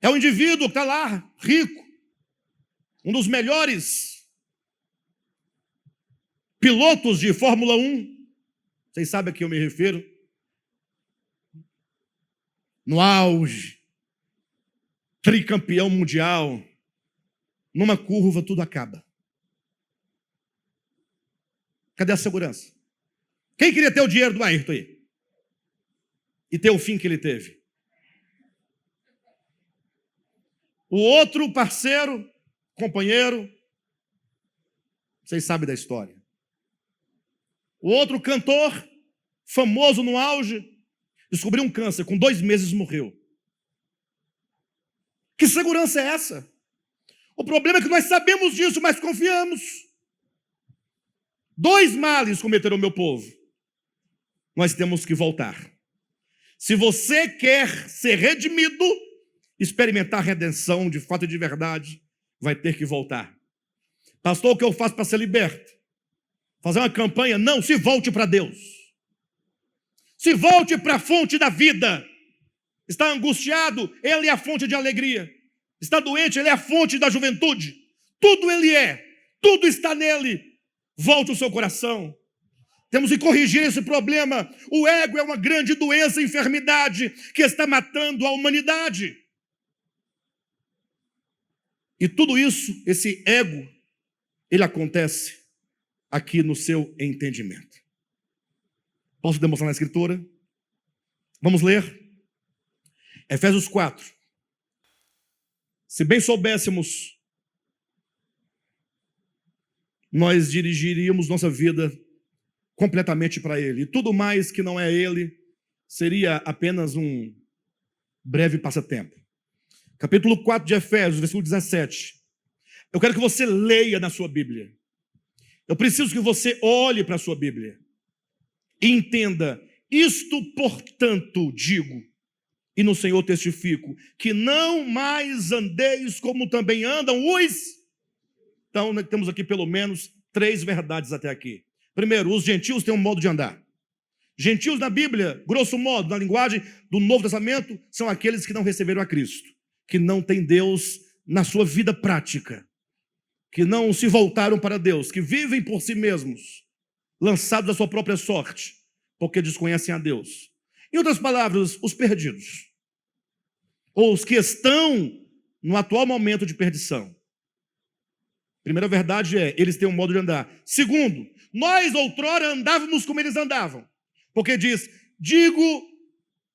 É o indivíduo que está lá, rico, um dos melhores pilotos de Fórmula 1. Vocês sabem a que eu me refiro? No auge, tricampeão mundial, numa curva tudo acaba. Cadê a segurança? Quem queria ter o dinheiro do Ayrton aí? E ter o fim que ele teve? O outro parceiro, companheiro, vocês sabem da história. O outro cantor, famoso no auge, descobriu um câncer, com 2 meses morreu. Que segurança é essa? O problema é que nós sabemos disso, mas confiamos. 2 males cometeram o meu povo. Nós temos que voltar. Se você quer ser redimido, experimentar redenção de fato e de verdade, vai ter que voltar. Pastor, o que eu faço para ser liberto? Fazer uma campanha? Não, se volte para Deus. Se volte para a fonte da vida. Está angustiado? Ele é a fonte de alegria. Está doente? Ele é a fonte da juventude. Tudo ele é. Tudo está nele. Volte o seu coração. Temos que corrigir esse problema. O ego é uma grande doença, enfermidade que está matando a humanidade. E tudo isso, esse ego, ele acontece aqui no seu entendimento. Posso demonstrar na Escritura? Vamos ler? Efésios 4. Se bem soubéssemos, nós dirigiríamos nossa vida completamente para Ele. E tudo mais que não é Ele seria apenas um breve passatempo. Capítulo 4 de Efésios, versículo 17. Eu quero que você leia na sua Bíblia. Eu preciso que você olhe para a sua Bíblia e entenda. Isto, portanto, digo, e no Senhor testifico, que não mais andeis como também andam os... Então, nós temos aqui pelo menos 3 verdades até aqui. Primeiro, os gentios têm um modo de andar. Gentios na Bíblia, grosso modo, na linguagem do Novo Testamento, são aqueles que não receberam a Cristo, que não têm Deus na sua vida prática, que não se voltaram para Deus, que vivem por si mesmos, lançados à sua própria sorte, porque desconhecem a Deus. Em outras palavras, os perdidos, ou os que estão no atual momento de perdição. Primeira verdade é, eles têm um modo de andar. Segundo, nós outrora andávamos como eles andavam, porque diz, digo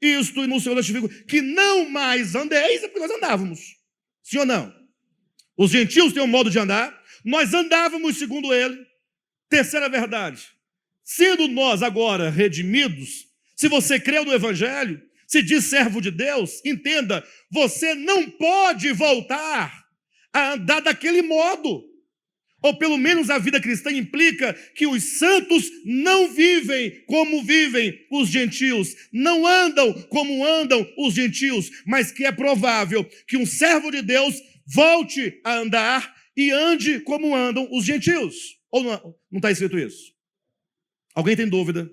isto e no Senhor testifico, que não mais andeis, é porque nós andávamos. Sim ou não? Os gentios têm um modo de andar, nós andávamos segundo ele. Terceira verdade, sendo nós agora redimidos, se você creu no Evangelho, se diz servo de Deus, entenda, você não pode voltar a andar daquele modo. Ou pelo menos a vida cristã implica que os santos não vivem como vivem os gentios, não andam como andam os gentios, mas que é provável que um servo de Deus volte a andar e ande como andam os gentios. Ou não está escrito isso? Alguém tem dúvida?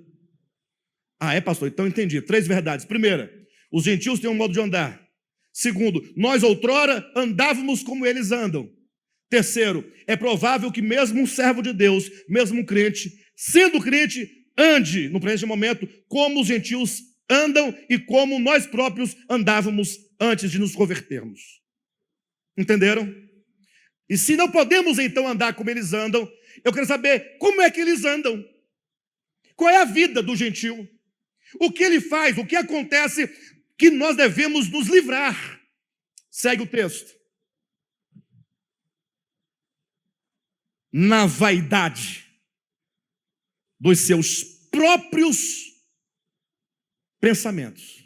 Ah, é, pastor? Então entendi. 3 verdades. Primeira, os gentios têm um modo de andar. Segundo, nós outrora andávamos como eles andam. Terceiro, é provável que mesmo um servo de Deus, mesmo um crente, sendo crente, ande no presente momento como os gentios andam e como nós próprios andávamos antes de nos convertermos. Entenderam? E se não podemos então andar como eles andam, eu quero saber como é que eles andam. Qual é a vida do gentio? O que ele faz? O que acontece que nós devemos nos livrar? Segue o texto. Na vaidade dos seus próprios pensamentos.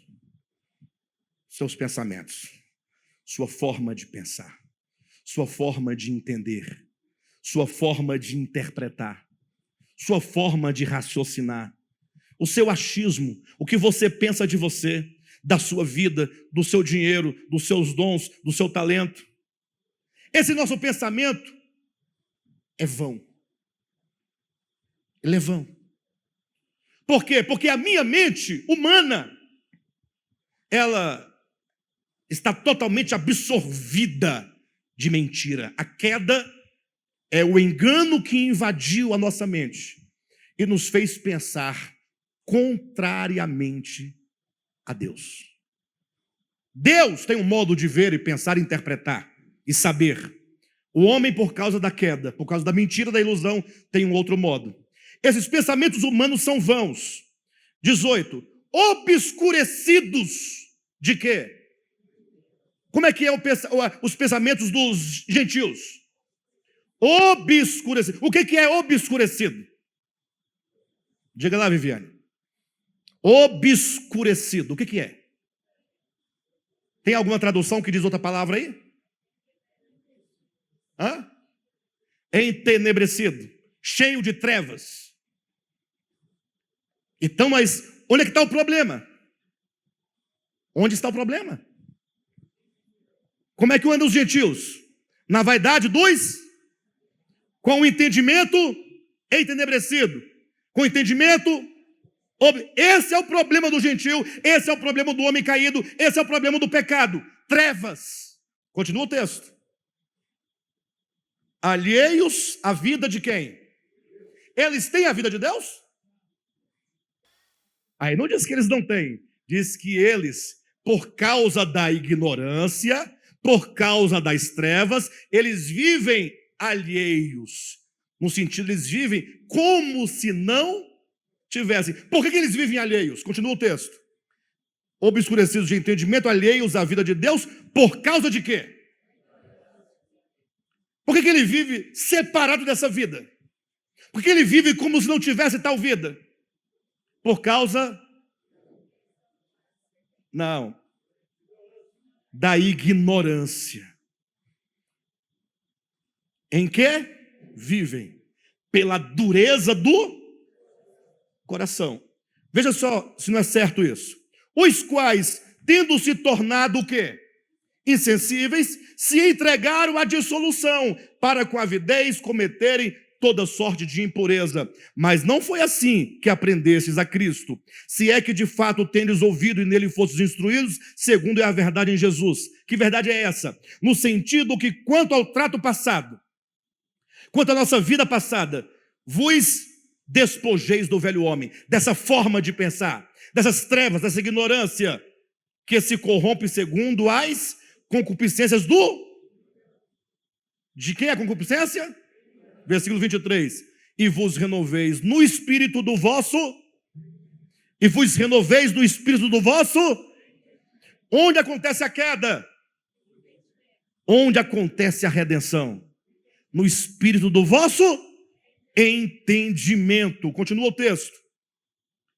Seus pensamentos. Sua forma de pensar. Sua forma de entender. Sua forma de interpretar. Sua forma de raciocinar. O seu achismo. O que você pensa de você, da sua vida, do seu dinheiro, dos seus dons, do seu talento. Esse nosso pensamento é vão. Ele é vão. Por quê? Porque a minha mente humana, ela está totalmente absorvida de mentira. A queda é o engano que invadiu a nossa mente e nos fez pensar contrariamente a Deus. Deus tem um modo de ver e pensar, interpretar e saber. O homem, por causa da queda, por causa da mentira, da ilusão, tem um outro modo. Esses pensamentos humanos são vãos. 18. Obscurecidos de quê? Como é que é os pensamentos dos gentios? Obscurecido. O que é obscurecido? Diga lá, Viviane. Obscurecido. O que é? Tem alguma tradução que diz outra palavra aí? Hã? Entenebrecido. Cheio de trevas. Então, mas onde é que está o problema? Onde está o problema? Como é que andam os gentios? Na vaidade dos? Com o entendimento entenebrecido. Com o entendimento. Esse é o problema do gentio. Esse é o problema do homem caído. Esse é o problema do pecado. Trevas. Continua o texto. Alheios à vida de quem? Eles têm a vida de Deus? Aí não diz que eles não têm. Diz que eles, por causa da ignorância, por causa das trevas, eles vivem alheios. No sentido, eles vivem como se não tivessem. Por que eles vivem alheios? Continua o texto. Obscurecidos de entendimento, alheios à vida de Deus, por causa de quê? Por que ele vive separado dessa vida? Por que ele vive como se não tivesse tal vida? Por causa... Não. Da ignorância. Em que vivem? Pela dureza do coração. Veja só se não é certo isso. Os quais, tendo se tornado o quê? Insensíveis, se entregaram à dissolução, para com avidez cometerem toda sorte de impureza. Mas não foi assim que aprendestes a Cristo. Se é que de fato tendes ouvido e nele fostes instruídos, segundo é a verdade em Jesus. Que verdade é essa? No sentido que, quanto ao trato passado, quanto à nossa vida passada, vos despojeis do velho homem, dessa forma de pensar, dessas trevas, dessa ignorância, que se corrompe segundo as concupiscências do... De quem é a concupiscência? Versículo 23. E vos renoveis no espírito do vosso... E vos renoveis no espírito do vosso... Onde acontece a queda? Onde acontece a redenção? No espírito do vosso entendimento. Continua o texto.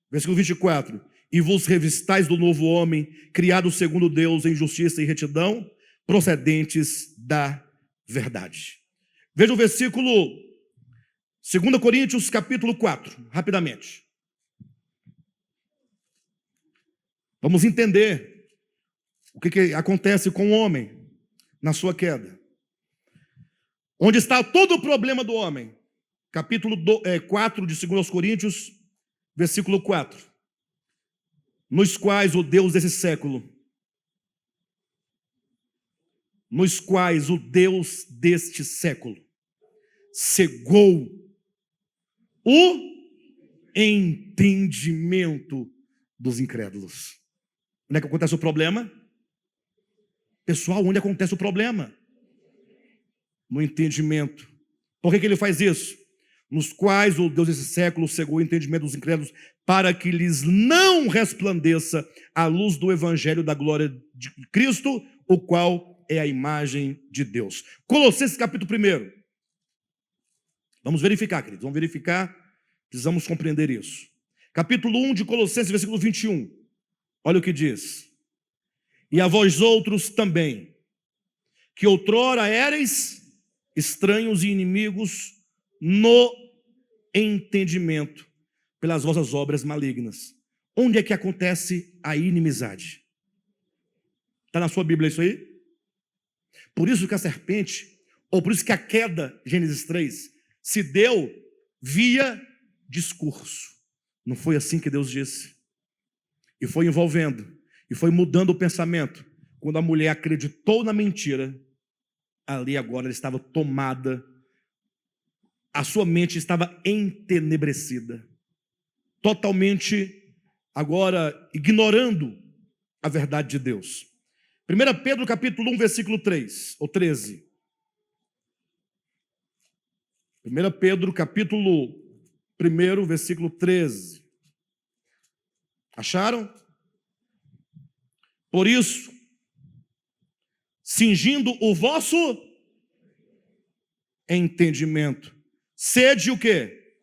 Versículo 24. E vos revistais do novo homem, criado segundo Deus em justiça e retidão, procedentes da verdade. Veja o versículo 2 Coríntios, capítulo 4, rapidamente. Vamos entender o que acontece com o homem na sua queda. Onde está todo o problema do homem? Capítulo 4 de 2 Coríntios, versículo 4. Nos quais o Deus desse século, nos quais o Deus deste século cegou o entendimento dos incrédulos. Onde é que acontece o problema? Pessoal, onde acontece o problema? No entendimento. Por que ele faz isso? Nos quais o Deus desse século cegou o entendimento dos incrédulos, para que lhes não resplandeça a luz do evangelho da glória de Cristo, o qual é a imagem de Deus. Colossenses capítulo 1. Vamos verificar, queridos, vamos verificar, precisamos compreender isso. Capítulo 1 de Colossenses, versículo 21. Olha o que diz. E a vós outros também, que outrora éreis estranhos e inimigos no entendimento, pelas vossas obras malignas. Onde é que acontece a inimizade? Está na sua Bíblia isso aí? Por isso que a serpente, ou por isso que a queda, Gênesis 3, se deu via discurso. Não foi assim que Deus disse. E foi envolvendo, e foi mudando o pensamento. Quando a mulher acreditou na mentira, ali agora ela estava tomada, a sua mente estava entenebrecida, totalmente agora ignorando a verdade de Deus. 1 Pedro capítulo 1, versículo 3, ou 13. 1 Pedro capítulo 1, versículo 13. Acharam? Por isso, cingindo o vosso entendimento, sede o quê?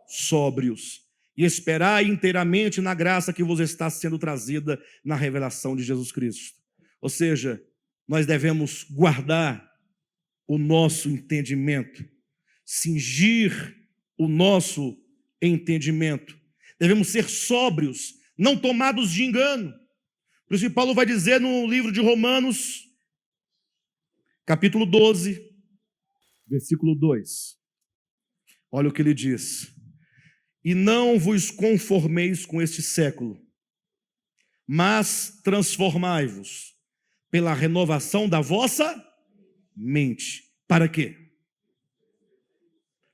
Sóbrios, e esperai inteiramente na graça que vos está sendo trazida na revelação de Jesus Cristo. Ou seja, nós devemos guardar o nosso entendimento, cingir o nosso entendimento. Devemos ser sóbrios, não tomados de engano. Por isso que Paulo vai dizer no livro de Romanos, capítulo 12, versículo 2. Olha o que ele diz. E não vos conformeis com este século, mas transformai-vos pela renovação da vossa mente. Para quê?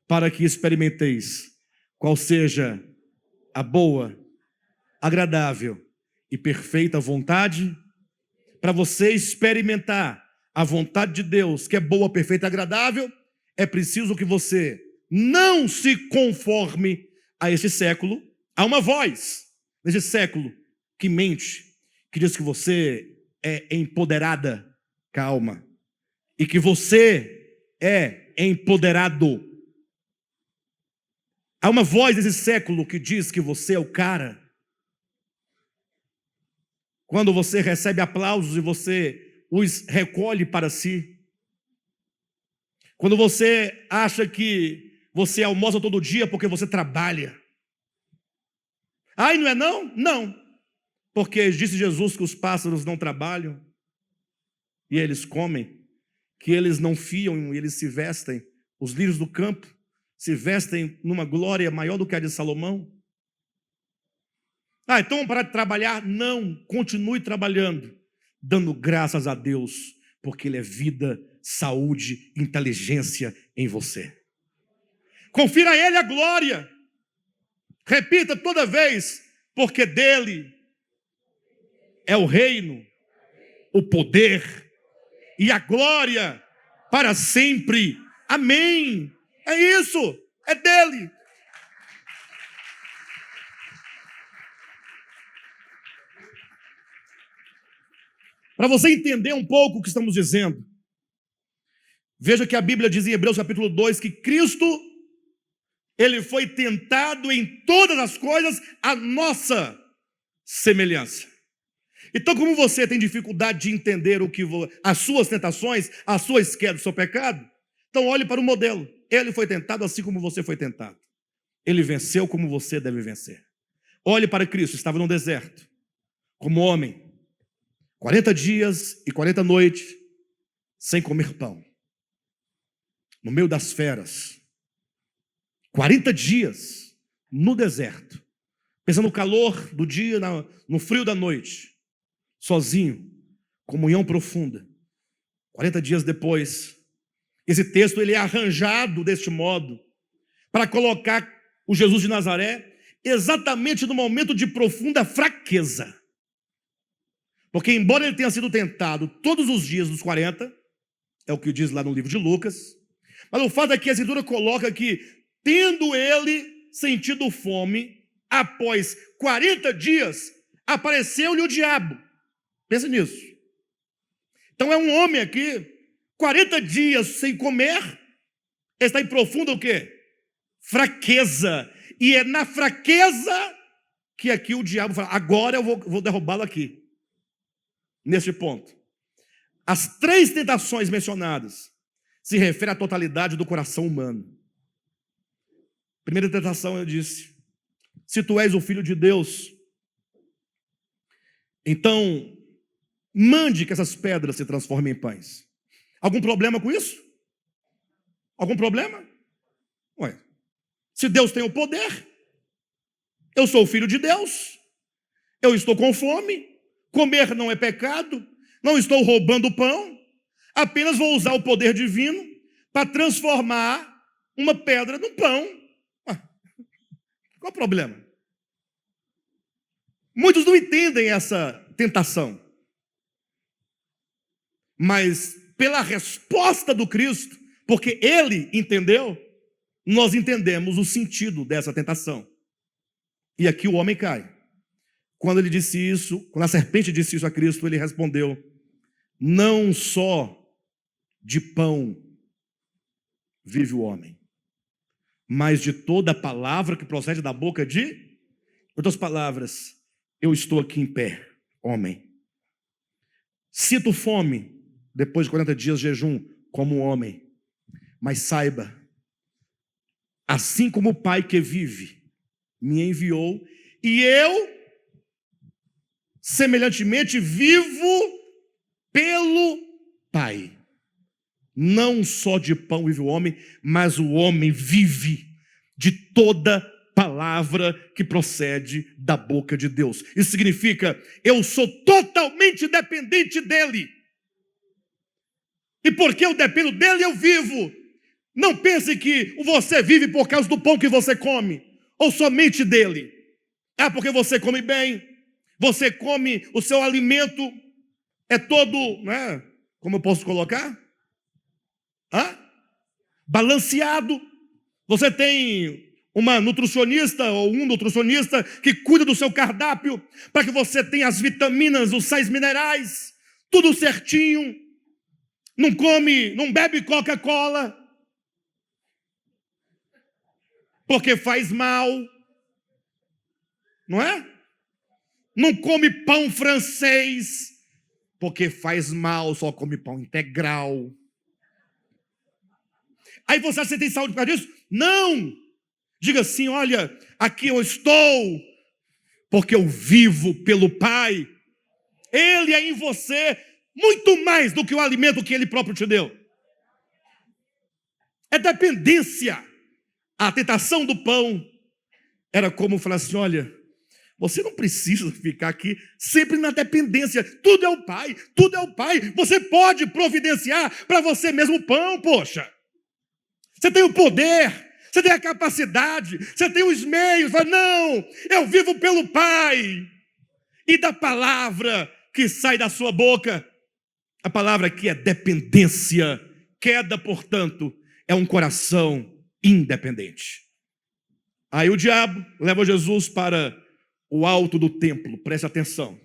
Para que experimenteis qual seja a boa, agradável e perfeita vontade. Para você experimentar a vontade de Deus, que é boa, perfeita e agradável, é preciso que você não se conforme a este século. Há uma voz nesse século que mente, que diz que você é empoderada, calma, e que você é empoderado. Há uma voz desse século que diz que você é o cara. Quando você recebe aplausos e você os recolhe para si. Quando você acha que você almoça todo dia porque você trabalha. Ai, não é não? Não. Porque disse Jesus que os pássaros não trabalham e eles comem, que eles não fiam e eles se vestem. Os lírios do campo se vestem numa glória maior do que a de Salomão. Então vamos parar de trabalhar? Não, continue trabalhando, dando graças a Deus, porque Ele é vida, saúde, inteligência em você. Confira a Ele a glória. Repita toda vez, porque dele é o reino, o poder e a glória para sempre. Amém. É isso, é dele. Para você entender um pouco o que estamos dizendo, veja que a Bíblia diz em Hebreus capítulo 2 que Cristo, Ele foi tentado em todas as coisas à nossa semelhança. Então, como você tem dificuldade de entender as suas tentações, as suas quedas, o seu pecado, então olhe para o modelo. Ele foi tentado assim como você foi tentado. Ele venceu como você deve vencer. Olhe para Cristo, estava no deserto, como homem, 40 dias e 40 noites, sem comer pão, no meio das feras, 40 dias no deserto, pensando no calor do dia, no frio da noite, sozinho, comunhão profunda. 40 dias depois, esse texto ele é arranjado deste modo para colocar o Jesus de Nazaré exatamente no momento de profunda fraqueza. Porque embora ele tenha sido tentado todos os dias dos 40, é o que diz lá no livro de Lucas, mas o fato é que a Escritura coloca que, tendo ele sentido fome, após 40 dias, apareceu-lhe o diabo. Pensa nisso. Então é um homem aqui, 40 dias sem comer, está em profunda o quê? Fraqueza. E é na fraqueza que aqui o diabo fala, agora eu vou derrubá-lo aqui. Neste ponto. As 3 tentações mencionadas se referem à totalidade do coração humano. Primeira tentação, eu disse, se tu és o Filho de Deus, então mande que essas pedras se transformem em pães. Algum problema com isso? Algum problema? Ué, se Deus tem o poder, eu sou o Filho de Deus, eu estou com fome, comer não é pecado, não estou roubando pão, apenas vou usar o poder divino para transformar uma pedra num pão. Ué, qual o problema? Muitos não entendem essa tentação. Mas pela resposta do Cristo, porque ele entendeu, nós entendemos o sentido dessa tentação. E aqui o homem cai. Quando ele disse isso, quando a serpente disse isso a Cristo, ele respondeu, não só de pão vive o homem, mas de toda palavra que procede da boca de... Em outras palavras, eu estou aqui em pé, homem. Sinto fome, depois de 40 dias de jejum, como um homem. Mas saiba, assim como o Pai que vive me enviou, e eu, semelhantemente, vivo pelo Pai. Não só de pão vive o homem, mas o homem vive de toda palavra que procede da boca de Deus. Isso significa, eu sou totalmente dependente dele. E porque eu dependo dele, eu vivo. Não pense que você vive por causa do pão que você come, ou somente dele. Ah, porque você come bem, você come, o seu alimento é todo, né? Como eu posso colocar? Balanceado. Você tem uma nutricionista ou um nutricionista que cuida do seu cardápio para que você tenha as vitaminas, os sais minerais, tudo certinho. Não come, não bebe Coca-Cola, porque faz mal, não é? Não come pão francês, porque faz mal, só come pão integral. Aí você acha que você tem saúde por causa disso? Não! Diga assim, olha, aqui eu estou, porque eu vivo pelo Pai. Ele é em você muito mais do que o alimento que ele próprio te deu. É dependência. A tentação do pão era como falar assim, olha, você não precisa ficar aqui sempre na dependência. Tudo é o Pai, tudo é o Pai. Você pode providenciar para você mesmo o pão, poxa. Você tem o poder, você tem a capacidade, você tem os meios. Fala, não, eu vivo pelo Pai. E da palavra que sai da sua boca, a palavra aqui é dependência. Queda, portanto, é um coração independente. Aí o diabo leva Jesus para o alto do templo, preste atenção.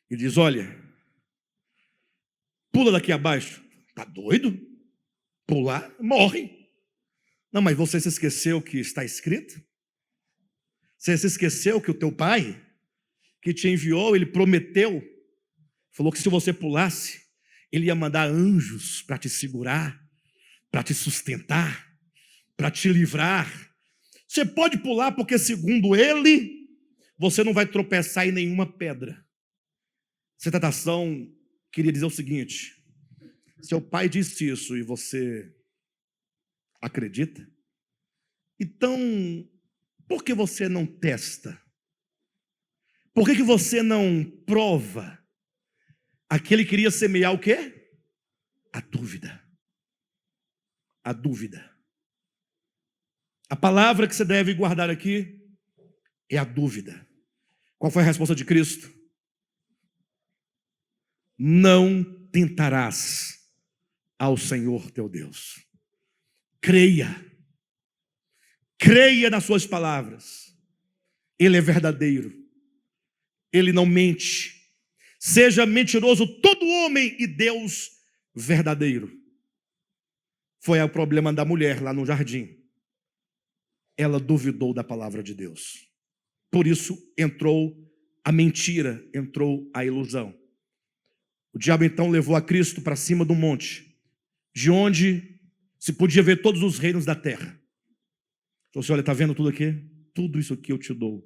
E diz, olha, pula daqui abaixo. Está doido? Pular, morre. Não, mas você se esqueceu que está escrito? Você se esqueceu que o teu pai, que te enviou, ele prometeu, falou que se você pulasse, ele ia mandar anjos para te segurar, para te sustentar, para te livrar. Você pode pular porque, segundo ele, você não vai tropeçar em nenhuma pedra. Essa tentação queria dizer o seguinte, seu pai disse isso e você acredita? Então, por que você não testa? Por que você não prova? Aquele queria semear o quê? A dúvida. A dúvida. A palavra que você deve guardar aqui é a dúvida. Qual foi a resposta de Cristo? Não tentarás ao Senhor teu Deus. Creia. Creia nas suas palavras. Ele é verdadeiro. Ele não mente. Seja mentiroso todo homem e Deus verdadeiro. Foi o problema da mulher lá no jardim. Ela duvidou da palavra de Deus. Por isso entrou a mentira, entrou a ilusão. O diabo então levou a Cristo para cima do monte, de onde se podia ver todos os reinos da terra. Então, olha, está vendo tudo aqui? Tudo isso aqui eu te dou.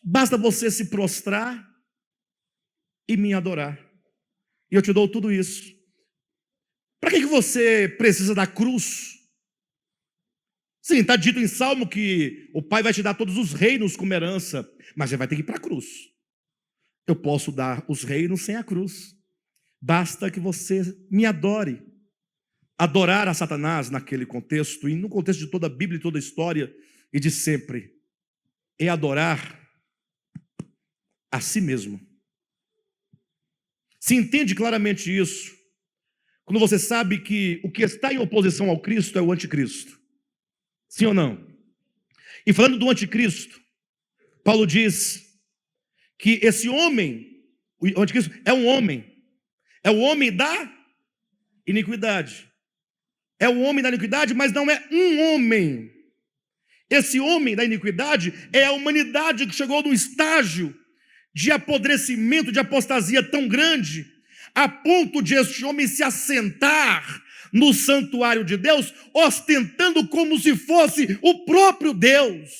Basta você se prostrar e me adorar. E eu te dou tudo isso. Para que você precisa da cruz? Sim, está dito em Salmo que o Pai vai te dar todos os reinos como herança, mas você vai ter que ir para a cruz. Eu posso dar os reinos sem a cruz. Basta que você me adore. Adorar a Satanás naquele contexto, e no contexto de toda a Bíblia e toda a história, e de sempre, é adorar a si mesmo. Se entende claramente isso quando você sabe que o que está em oposição ao Cristo é o anticristo. Sim ou não? E falando do anticristo, Paulo diz que esse homem, o anticristo, é um homem. É o homem da iniquidade. É o homem da iniquidade, mas não é um homem. Esse homem da iniquidade é a humanidade que chegou num estágio de apodrecimento, de apostasia tão grande, a ponto de este homem se assentar no santuário de Deus, ostentando como se fosse o próprio Deus.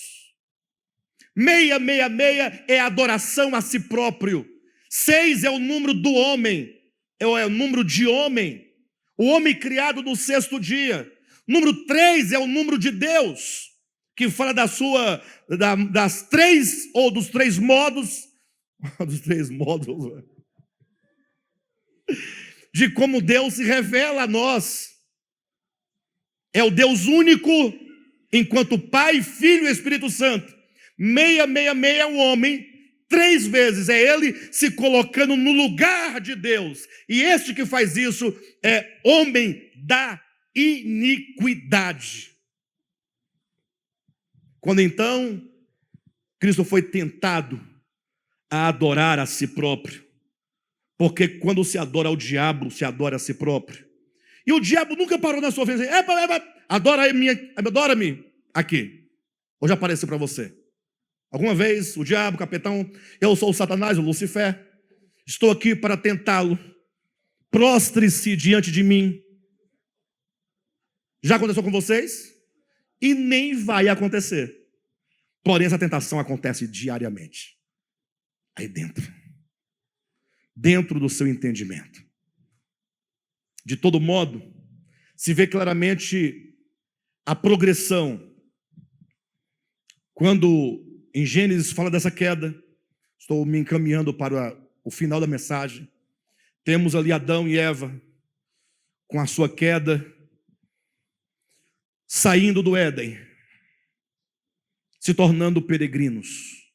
666 é adoração a si próprio. 6 é o número do homem, é o número de homem, o homem criado no 6º dia. Número 3 é o número de Deus, que fala das 3 ou dos 3 modos, dos 3 módulos, de como Deus se revela a nós. É o Deus único, enquanto Pai, Filho e Espírito Santo. 666 é o homem, 3 vezes é ele se colocando no lugar de Deus. E este que faz isso é homem da iniquidade. Quando então Cristo foi tentado a adorar a si próprio, porque quando se adora ao diabo, se adora a si próprio. E o diabo nunca parou na sua frente e disse: adora-me aqui. Ou já apareceu para você? Alguma vez o diabo, capitão, eu sou o Satanás, o Lucifer, estou aqui para tentá-lo, prostre-se diante de mim. Já aconteceu com vocês? E nem vai acontecer. Porém, essa tentação acontece diariamente. Aí dentro do seu entendimento. De todo modo, se vê claramente a progressão. Quando em Gênesis fala dessa queda, estou me encaminhando para o final da mensagem, temos ali Adão e Eva, com a sua queda, saindo do Éden, se tornando peregrinos,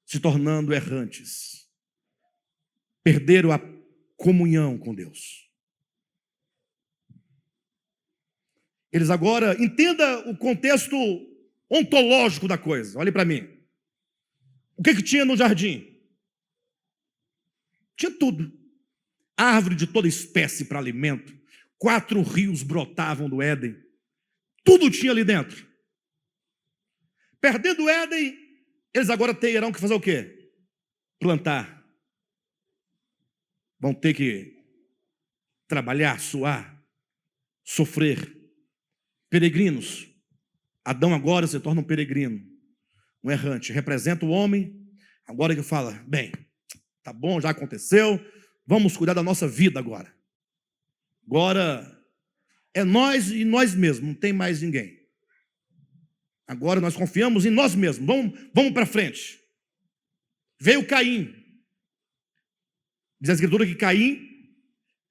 se tornando errantes, perderam a comunhão com Deus. Eles agora, entenda o contexto ontológico da coisa, olhe para mim. O que tinha no jardim? Tinha tudo. Árvore de toda espécie para alimento, 4 rios brotavam do Éden, tudo tinha ali dentro. Perdendo o Éden, eles agora terão que fazer o quê? Plantar. Vão ter que trabalhar, suar, sofrer. Peregrinos. Adão agora se torna um peregrino, um errante. Representa o homem, agora que fala: bem, tá bom, já aconteceu, vamos cuidar da nossa vida agora. Agora é nós e nós mesmos, não tem mais ninguém. Agora nós confiamos em nós mesmos, vamos para frente. Veio Caim. Diz a Escritura que Caim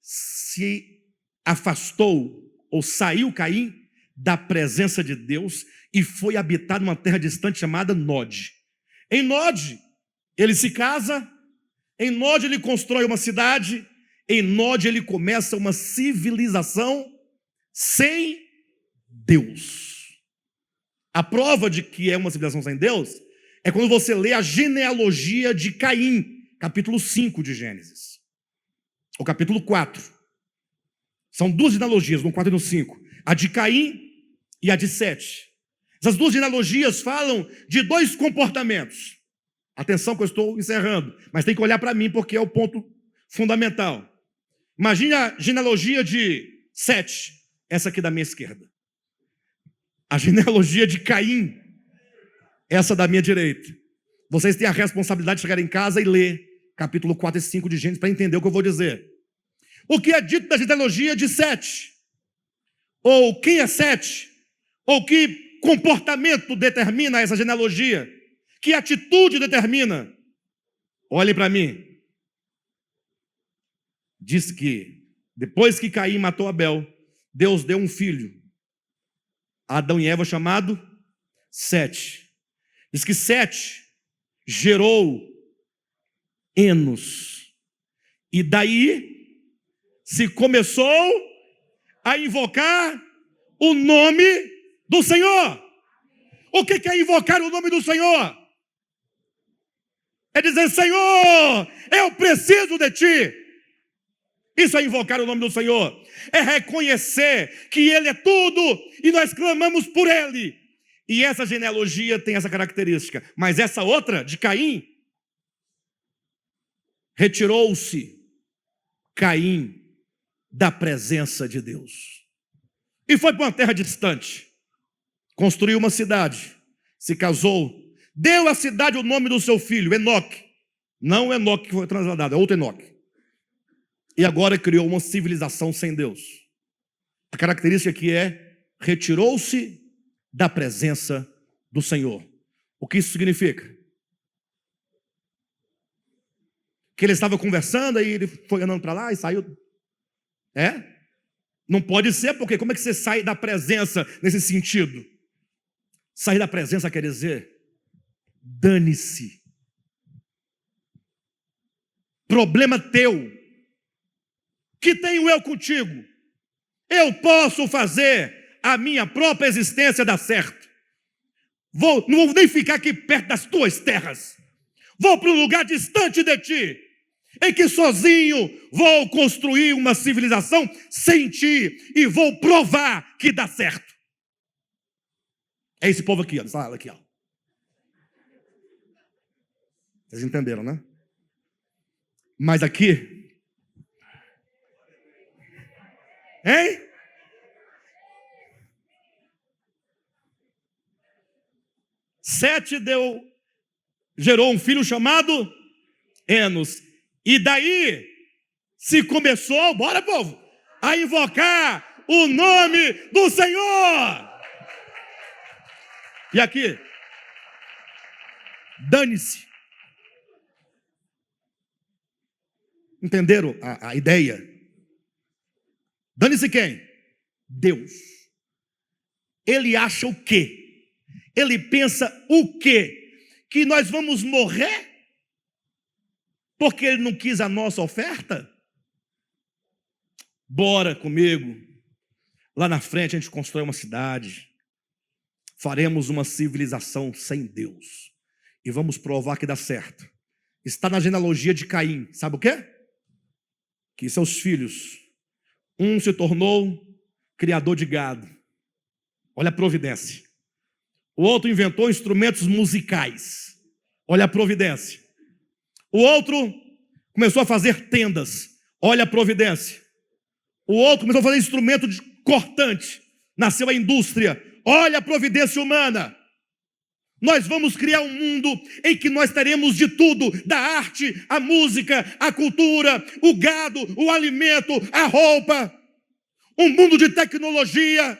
se afastou, ou saiu Caim, da presença de Deus e foi habitar numa terra distante chamada Nod. Em Nod, ele se casa, em Nod ele constrói uma cidade, em Nod ele começa uma civilização sem Deus. A prova de que é uma civilização sem Deus é quando você lê a genealogia de Caim, capítulo 5 de Gênesis, ou capítulo 4. São duas genealogias, no 4 e no 5. A de Caim e a de Sete. Essas duas genealogias falam de dois comportamentos. Atenção que eu estou encerrando, mas tem que olhar para mim porque é o ponto fundamental. Imagine a genealogia de Sete, essa aqui da minha esquerda. A genealogia de Caim, essa da minha direita. Vocês têm a responsabilidade de chegar em casa e ler capítulo 4 e 5 de Gênesis para entender o que eu vou dizer. O que é dito da genealogia de Sete? Ou quem é Sete? Ou que comportamento determina essa genealogia? Que atitude determina? Olhem para mim. Diz que depois que Caim matou Abel, Deus deu um filho a Adão e Eva chamado Sete. Diz que Sete gerou Enos. E daí se começou a invocar o nome do Senhor. O que é invocar o nome do Senhor? É dizer: Senhor, eu preciso de Ti. Isso é invocar o nome do Senhor. É reconhecer que Ele é tudo e nós clamamos por Ele. E essa genealogia tem essa característica. Mas essa outra, de Caim, retirou-se Caim da presença de Deus e foi para uma terra distante, construiu uma cidade, se casou, deu à cidade o nome do seu filho, Enoque. Não o Enoque que foi transladado, é outro Enoque. E agora criou uma civilização sem Deus. A característica aqui é: retirou-se da presença do Senhor. O que isso significa? Que ele estava conversando, aí ele foi andando para lá e saiu. Não pode ser, porque como é que você sai da presença nesse sentido? Sair da presença quer dizer: dane-se. Problema teu. Que tenho eu contigo? Eu posso fazer a minha própria existência dar certo. Não vou nem ficar aqui perto das tuas terras. Vou para um lugar distante de ti, em que sozinho vou construir uma civilização sem ti e vou provar que dá certo. É esse povo aqui, ó, essa ala aqui, ó. Vocês entenderam, né? Mas aqui, hein? Sete gerou um filho chamado Enos. E daí se começou, bora povo, a invocar o nome do Senhor. E aqui, dane-se. Entenderam a ideia? Dane-se quem? Deus. Ele acha o quê? Ele pensa o quê? Que nós vamos morrer? Porque ele não quis a nossa oferta? Bora comigo. Lá na frente a gente constrói uma cidade. Faremos uma civilização sem Deus. E vamos provar que dá certo. Está na genealogia de Caim. Sabe o quê? Que seus filhos, um se tornou criador de gado. Olha a providência. O outro inventou instrumentos musicais. Olha a providência. O outro começou a fazer tendas. Olha a providência. O outro começou a fazer instrumento cortante. Nasceu a indústria. Olha a providência humana. Nós vamos criar um mundo em que nós teremos de tudo, da arte, a música, a cultura, o gado, o alimento, a roupa. Um mundo de tecnologia,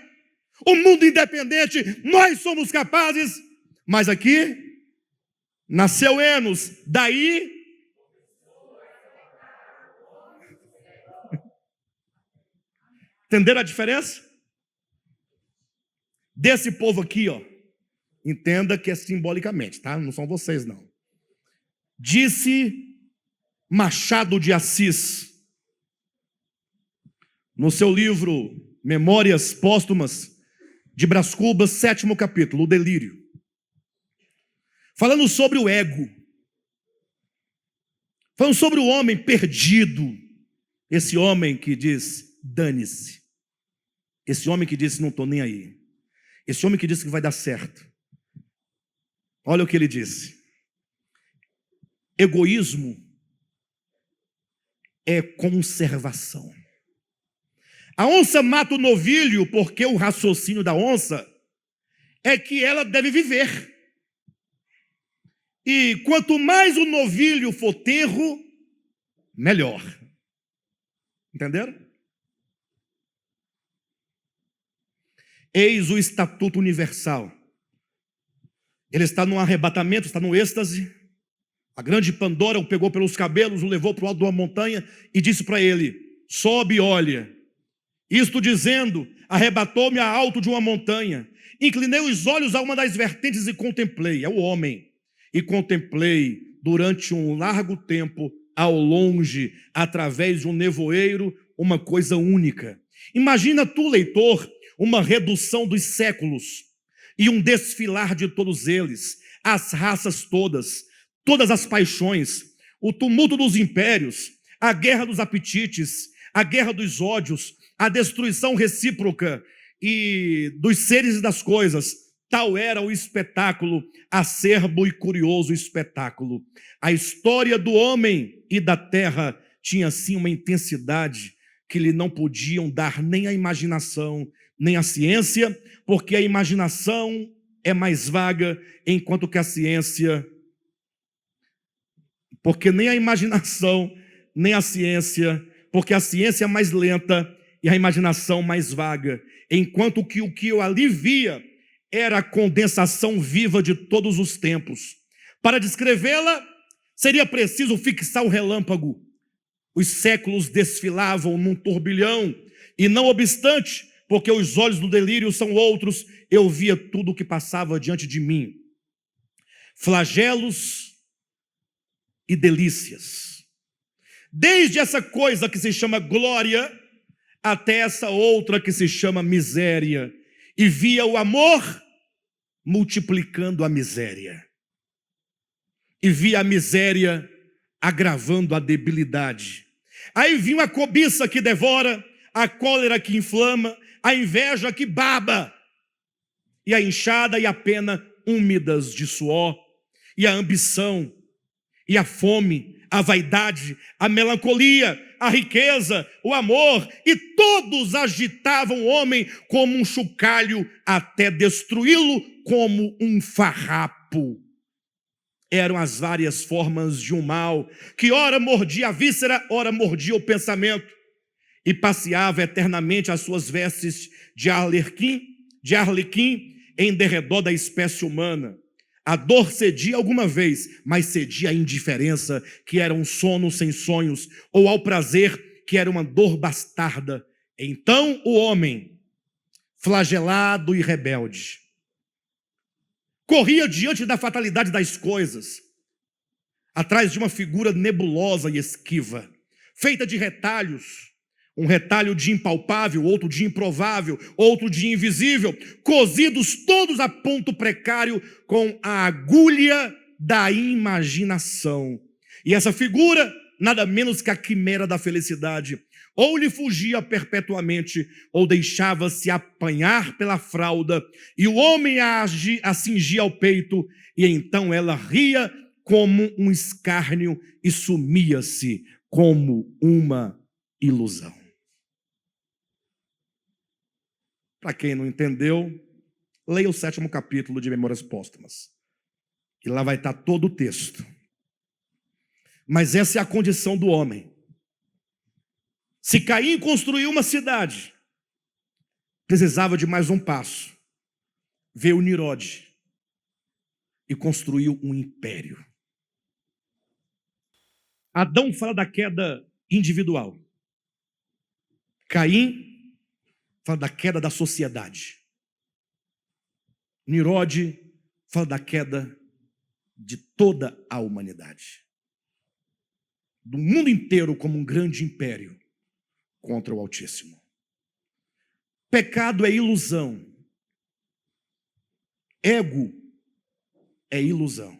um mundo independente. Nós somos capazes. Mas aqui nasceu Enos. Daí Entenderam a diferença? Desse povo aqui, ó, entenda que é simbolicamente, tá? Não são vocês, não. Disse Machado de Assis, no seu livro Memórias Póstumas de Brás Cubas, 7º capítulo, o delírio. Falando sobre o ego, falando sobre o homem perdido, esse homem que diz, dane-se, esse homem que disse, não estou nem aí, esse homem que disse que vai dar certo. Olha o que ele disse: egoísmo é conservação. A onça mata o novilho porque o raciocínio da onça é que ela deve viver. E quanto mais o novilho for tenro, melhor. Entenderam? Eis o estatuto universal. Ele está no arrebatamento, está no êxtase. A grande Pandora o pegou pelos cabelos, o levou para o alto de uma montanha e disse para ele: sobe e olha. Isto dizendo, arrebatou-me a alto de uma montanha. Inclinei os olhos a uma das vertentes e contemplei, é o homem. E contemplei durante um largo tempo, ao longe, através de um nevoeiro, uma coisa única. Imagina tu, leitor, uma redução dos séculos e um desfilar de todos eles, as raças todas, todas as paixões, o tumulto dos impérios, a guerra dos apetites, a guerra dos ódios, a destruição recíproca e dos seres e das coisas. Tal era o espetáculo, acerbo e curioso espetáculo. A história do homem e da terra tinha assim uma intensidade que lhe não podiam dar nem a imaginação, nem a ciência, porque a imaginação é mais vaga, enquanto que a ciência... Porque nem a imaginação, nem a ciência, porque a ciência é mais lenta e a imaginação mais vaga, enquanto que o que eu ali via era a condensação viva de todos os tempos. Para descrevê-la, seria preciso fixar o relâmpago. Os séculos desfilavam num turbilhão, e não obstante, porque os olhos do delírio são outros, eu via tudo o que passava diante de mim. Flagelos e delícias. Desde essa coisa que se chama glória, até essa outra que se chama miséria. E via o amor multiplicando a miséria. E via a miséria agravando a debilidade. Aí vinha a cobiça que devora, a cólera que inflama, a inveja que baba, e a enxada e a pena úmidas de suor, e a ambição, e a fome, a vaidade, a melancolia, a riqueza, o amor, e todos agitavam o homem como um chocalho até destruí-lo como um farrapo. Eram as várias formas de um mal, que ora mordia a víscera, ora mordia o pensamento, e passeava eternamente as suas vestes de arlequim em derredor da espécie humana. A dor cedia alguma vez, mas cedia à indiferença, que era um sono sem sonhos, ou ao prazer, que era uma dor bastarda. Então o homem, flagelado e rebelde, corria diante da fatalidade das coisas, atrás de uma figura nebulosa e esquiva, feita de retalhos, um retalho de impalpável, outro de improvável, outro de invisível, cozidos todos a ponto precário com a agulha da imaginação. E essa figura, nada menos que a quimera da felicidade, ou lhe fugia perpetuamente, ou deixava-se apanhar pela fralda, e o homem a cingia ao peito, e então ela ria como um escárnio e sumia-se como uma ilusão. Para quem não entendeu, leia o 7º capítulo de Memórias Póstumas. E lá vai estar todo o texto. Mas essa é a condição do homem. Se Caim construiu uma cidade, precisava de mais um passo. Veio Nirode e construiu um império. Adão fala da queda individual. Caim fala da queda da sociedade. Nimrod fala da queda de toda a humanidade. Do mundo inteiro como um grande império contra o Altíssimo. Pecado é ilusão. Ego é ilusão.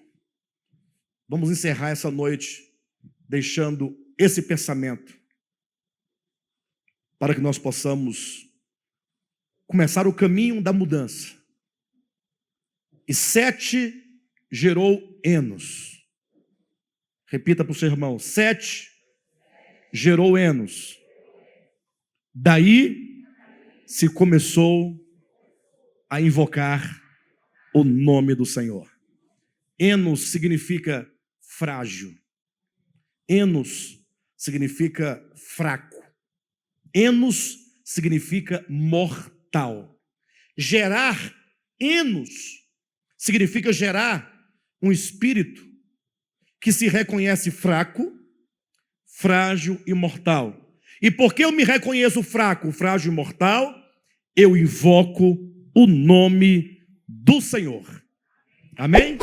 Vamos encerrar essa noite deixando esse pensamento para que nós possamos começar o caminho da mudança. E Sete gerou Enos. Repita para o seu irmão. Sete gerou Enos. Daí se começou a invocar o nome do Senhor. Enos significa frágil. Enos significa fraco. Enos significa mortal. Gerar Enos significa gerar um espírito que se reconhece fraco, frágil e mortal. E porque eu me reconheço fraco, frágil e mortal, eu invoco o nome do Senhor. Amém?